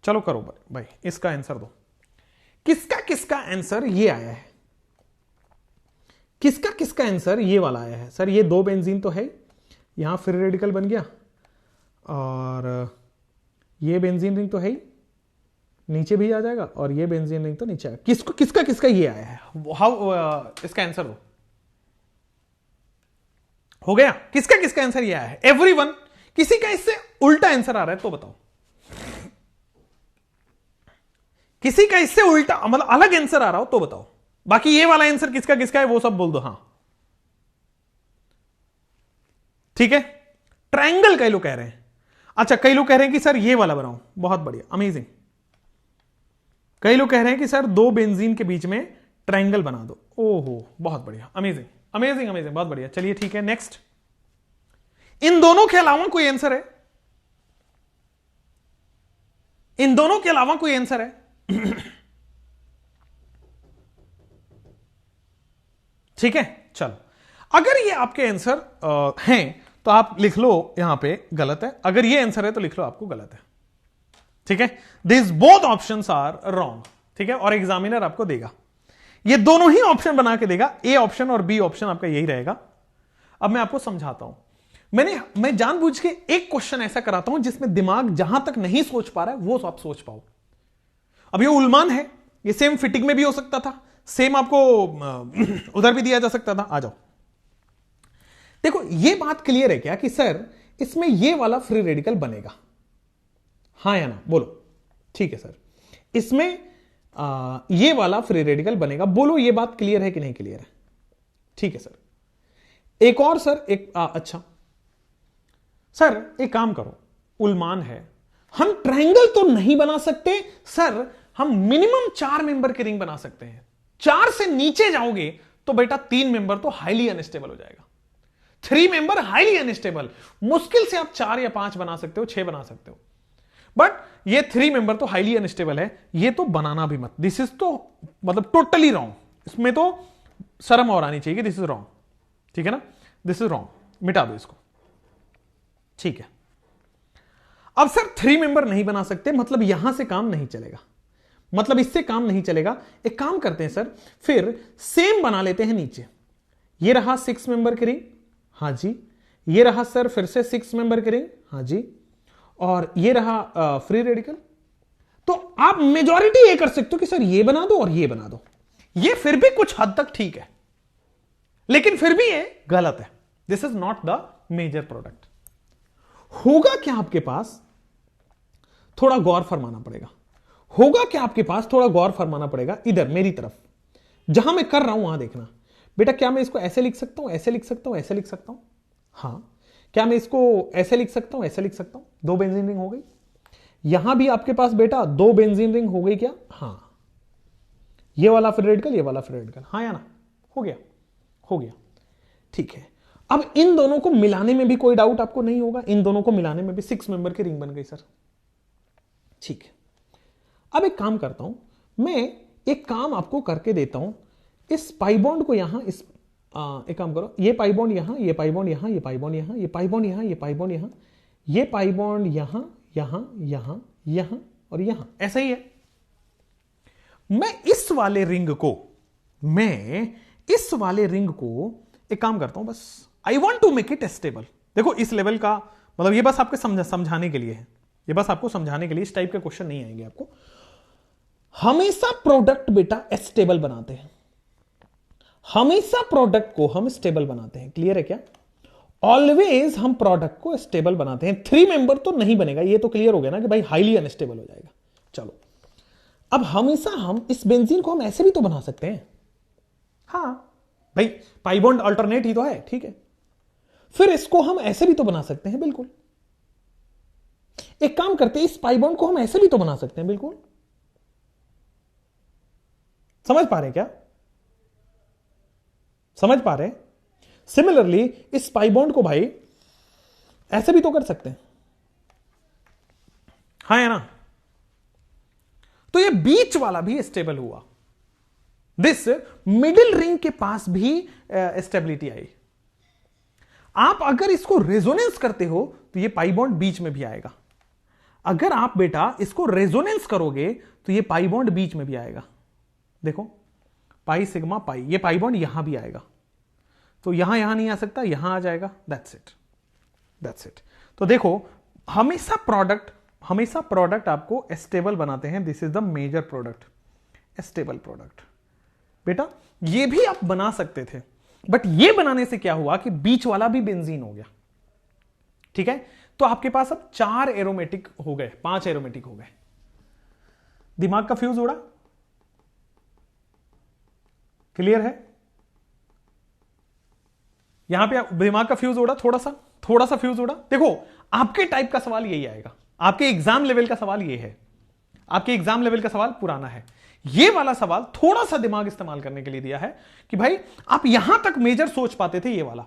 चलो करो भाई, इसका आंसर दो। किसका किसका आंसर ये आया है, किसका किसका आंसर ये वाला आया है। सर ये दो बेंजीन तो है, यहां फ्री रेडिकल बन गया, और ये बेंजीन रिंग तो है ही, नीचे भी आ जाएगा, और ये बेंजीन रिंग तो नीचे आएगा। किसको किसका किसका ये आया है, हाउ इसका आंसर दो। हो गया, किसका किसका आंसर ये आया है, एवरीवन। किसी का इससे उल्टा आंसर आ रहा है तो बताओ, किसी का इससे उल्टा मतलब अलग आंसर आ रहा हो तो बताओ। बाकी ये वाला आंसर किसका किसका है वो सब बोल दो। हां ठीक है, ट्रायंगल कई लोग कह रहे हैं। अच्छा कई लोग कह रहे हैं कि सर ये वाला बनाओ, बहुत बढ़िया, अमेजिंग। कई लोग कह रहे हैं कि सर दो बेंजीन के बीच में ट्रायंगल बना दो। ओहो बहुत बढ़िया, अमेजिंग अमेजिंग अमेजिंग, बहुत बढ़िया। चलिए ठीक है, नेक्स्ट। इन दोनों के अलावा कोई आंसर है, इन दोनों के अलावा कोई आंसर है? ठीक है, चलो अगर ये आपके आंसर हैं तो आप लिख लो यहां पे गलत है, अगर ये आंसर है तो लिख लो आपको गलत है। ठीक है, this both options are wrong. ठीक है, और एग्जामिनर आपको देगा, ये दोनों ही ऑप्शन बना के देगा, ए ऑप्शन और बी ऑप्शन आपका यही रहेगा। अब मैं आपको समझाता हूं, मैं जानबूझ के एक क्वेश्चन ऐसा कराता हूं जिसमें दिमाग जहां तक नहीं सोच पा रहा है वो आप सोच पाओ। अब ये उलमान है, ये सेम फिटिंग में भी हो सकता था, सेम आपको उधर भी दिया जा सकता था। आ जाओ, देखो ये बात क्लियर है क्या कि सर इसमें ये वाला फ्री रेडिकल बनेगा, हां या ना, बोलो। ठीक है सर, इसमें ये वाला फ्री रेडिकल बनेगा, बोलो ये बात क्लियर है कि नहीं क्लियर है? ठीक है सर, एक और सर, एक अच्छा सर एक काम करो, उलमान है, हम ट्रायंगल तो नहीं बना सकते सर, हम मिनिमम 4 मेंबर की रिंग बना सकते हैं। 4 से नीचे जाओगे तो बेटा 3 मेंबर तो हाईली अनस्टेबल हो जाएगा, 3 मेंबर हाईली अनस्टेबल। मुश्किल से आप 4 या 5 बना सकते हो, 6 बना सकते हो। बट ये 3 मेंबर तो हाईली अनस्टेबल है, ये तो बनाना भी मत, दिस इज तो मतलब टोटली रॉन्ग, इसमें तो शर्म और आनी चाहिए, दिस इज रॉन्ग, ठीक है ना, दिस इज रॉन्ग, मिटा दो इसको, ठीक है। अब सर 3 मेंबर नहीं बना सकते, मतलब यहां से काम नहीं चलेगा, मतलब इससे काम नहीं चलेगा। एक काम करते हैं सर, फिर सेम बना लेते हैं नीचे, ये रहा 6 मेंबर की रिंग, हां जी, ये रहा सर फिर से 6 मेंबर की रिंग, हां जी, और ये रहा फ्री रेडिकल। तो आप मेजॉरिटी ये कर सकते हो कि सर ये बना दो और ये बना दो, ये फिर भी कुछ हद तक ठीक है, लेकिन फिर भी ये गलत है, this is not the major product. होगा क्या आपके पास, थोड़ा गौर फरमाना पड़ेगा, होगा क्या आपके पास, थोड़ा गौर फरमाना पड़ेगा, इधर मेरी तरफ जहां मैं कर रहा हूं वहां देखना। बेटा क्या मैं इसको ऐसे लिख सकता हूं, ऐसे लिख सकता हूं, ऐसे लिख सकता हूं, हां। क्या मैं इसको ऐसे लिख सकता हूं, ऐसे लिख सकता हूं, 2 बेंजीन रिंग हो गई। यहां भी आपके पास बेटा 2 बेंजीन रिंग हो गई क्या, हां। ये वाला फ्री रेडिकल, ये वाला फ्री रेडिकल, हाँ या ना, हो गया, हो गया, ठीक है। अब इन दोनों को मिलाने में भी कोई डाउट आपको नहीं होगा, इन दोनों को मिलाने में भी 6 मेंबर की रिंग बन गई सर, ठीक है। अब एक काम करता हूं, मैं एक काम आपको करके देता हूं, इस पाई बॉन्ड को यहां इस एक काम करो, ये पाई बॉन्ड यहां, ये पाई बॉन्ड यहां, ये पाई बॉन्ड यहां, ये पाई बॉन्ड यहां, ये पाई बॉन्ड यहां, ये पाई बॉन्ड यहां, यहां, यहां, यहां और यहां, ऐसा ही है। मैं इस वाले रिंग को, मैं इस वाले रिंग को एक काम करता हूं, बस I want to make it stable. देखो इस लेवल का मतलब ये बस आपके समझाने के लिए है, ये बस आपको समझाने के लिए, इस टाइप के क्वेश्चन नहीं आएंगे आपको। हमेशा प्रोडक्ट बेटा स्टेबल बनाते हैं, हमेशा प्रोडक्ट को हम स्टेबल बनाते हैं, क्लियर है क्या, ऑलवेज हम प्रोडक्ट को स्टेबल बनाते हैं। 3 मेंबर तो नहीं बनेगा, ये तो क्लियर हो गया ना कि भाई हाईली अनस्टेबल हो जाएगा। चलो अब हमेशा हम इस बेंजीन को हम ऐसे भी तो बना सकते हैं, हां भाई पाई बॉन्ड अल्टरनेट ही तो है, ठीक है। फिर इसको हम ऐसे भी तो बना सकते हैं, बिल्कुल। एक काम करते हैं, इस पाई बॉन्ड को हम ऐसे भी तो बना सकते हैं, बिल्कुल। समझ पा रहे क्या, समझ पा रहे। सिमिलरली इस पाई बॉन्ड को भाई ऐसे भी तो कर सकते हैं, हाँ है ना। तो ये बीच वाला भी स्टेबल हुआ, दिस मिडिल रिंग के पास भी स्टेबिलिटी आई। आप अगर इसको रेजोनेंस करते हो तो ये पाई बॉन्ड बीच में भी आएगा, अगर आप बेटा इसको रेजोनेंस करोगे तो ये पाई बॉन्ड बीच में भी आएगा। देखो पाई सिग्मा पाई, ये पाई बॉन्ड यहां भी आएगा, तो यहां नहीं आ सकता, यहां आ जाएगा, दैट्स इट, दैट्स इट। तो देखो हमेशा प्रोडक्ट आपको स्टेबल बनाते हैं, this is the major product, stable product. बेटा ये भी आप बना सकते थे, बट ये बनाने से क्या हुआ कि बीच वाला भी बेंजीन हो गया, ठीक है। तो आपके पास अब 4 एरोमेटिक हो गए, 5 एरोमेटिक हो गए। दिमाग का फ्यूज उड़ा, क्लियर है, यहां पे दिमाग का फ्यूज उड़ा, थोड़ा सा फ्यूज उड़ा। देखो आपके टाइप का सवाल यही आएगा, आपके एग्जाम लेवल का सवाल ये है, आपके एग्जाम लेवल का सवाल पुराना है। ये वाला सवाल थोड़ा सा दिमाग इस्तेमाल करने के लिए दिया है कि भाई आप यहां तक मेजर सोच पाते थे ये वाला,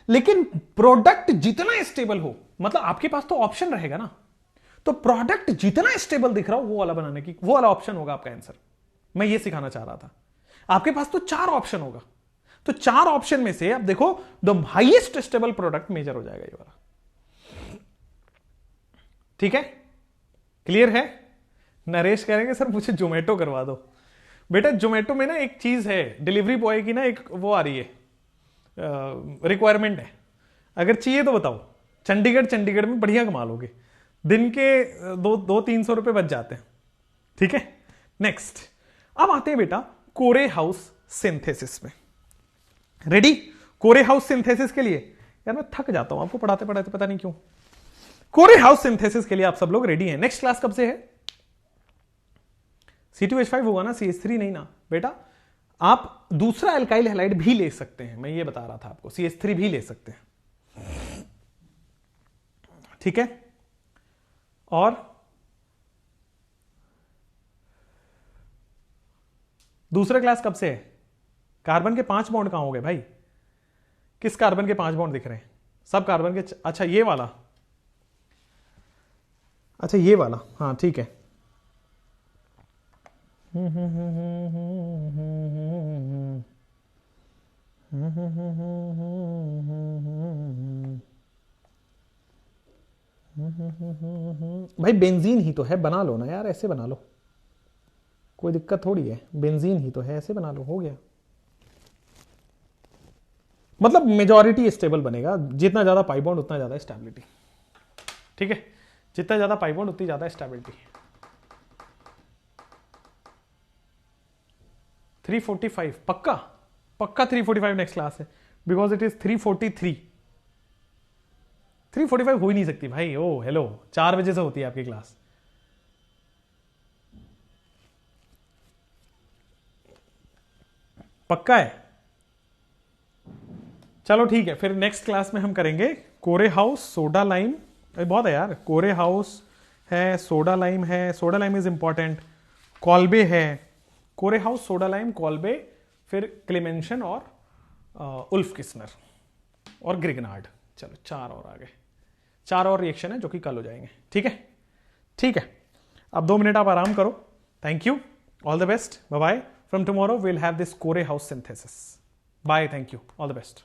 लेकिन प्रोडक्ट जितना स्टेबल हो, मतलब आपके पास तो ऑप्शन रहेगा ना, तो प्रोडक्ट जितना स्टेबल दिख रहा हो वो वाला बनाने की, वो वाला ऑप्शन होगा आपका आंसर। मैं ये सिखाना चाह रहा था, आपके पास तो 4 ऑप्शन होगा, तो 4 ऑप्शन में से अब देखो the highest stable product major हो जाएगा ये वाला, ठीक है, क्लियर है। नरेश कह रहे हैं सर मुझे जोमेटो करवा दो। बेटा जोमेटो में ना एक चीज है, डिलीवरी बॉय की ना एक वो आ रही है, रिक्वायरमेंट है, अगर चाहिए तो बताओ। चंडीगढ़ में बढ़िया कमा लोगे, दिन के 200-300 रुपए बच जाते हैं, ठीक है। नेक्स्ट अब आते हैं बेटा कोरे हाउस सिंथेसिस में। रेडी कोरे हाउस सिंथेसिस के लिए, यार मैं थक जाता हूं आपको पढ़ाते पढ़ाते, पता नहीं क्यों। कोरे हाउस सिंथेसिस के लिए आप सब लोग रेडी हैं। नेक्स्ट क्लास कब से है, C2H5 होगा ना, CH3 नहीं ना बेटा। आप दूसरा एल्काइल हैलाइड भी ले सकते हैं, मैं ये बता रहा था आपको, CH3 भी ले सकते हैं, ठीक है। और दूसरा क्लास कब से है, कार्बन के 5 बॉन्ड कहां हो गए भाई, किस कार्बन के 5 बॉन्ड दिख रहे हैं, सब कार्बन के, अच्छा ये वाला, अच्छा ये वाला, हाँ ठीक है। भाई बेंजीन ही तो है, बना लो ना यार, ऐसे बना लो, कोई दिक्कत थोड़ी है, बेंजीन ही तो है, ऐसे बना लो, हो गया। मतलब मेजॉरिटी स्टेबल बनेगा, जितना ज्यादा पाई बॉन्ड उतना ज्यादा स्टेबिलिटी, ठीक है, जितना ज्यादा पाई बॉन्ड उतनी ज्यादा स्टेबिलिटी। 345 पक्का, पक्का 345 नेक्स्ट क्लास है, बिकॉज इट इज 343। 345 हो ही नहीं सकती भाई, ओ हेलो, 4 बजे से होती है आपकी क्लास। पक्का है, चलो ठीक है, फिर नेक्स्ट क्लास में हम करेंगे कोरे हाउस, सोडा लाइम, बहुत है यार, कोरे हाउस है, सोडा लाइम है, soda lime is important, Kolbe है, कोरे हाउस, सोडा लाइम, कॉल्बे, फिर क्लेमेंशन और उल्फ किस्नर और ग्रिगनार्ड। चलो 4 और आ गए, 4 और रिएक्शन है जो कि कल हो जाएंगे, ठीक है, ठीक है। अब 2 मिनट आप आराम करो, thank you, all the best, bye bye, from tomorrow we'll have this Corey House synthesis, bye, thank you, all the best.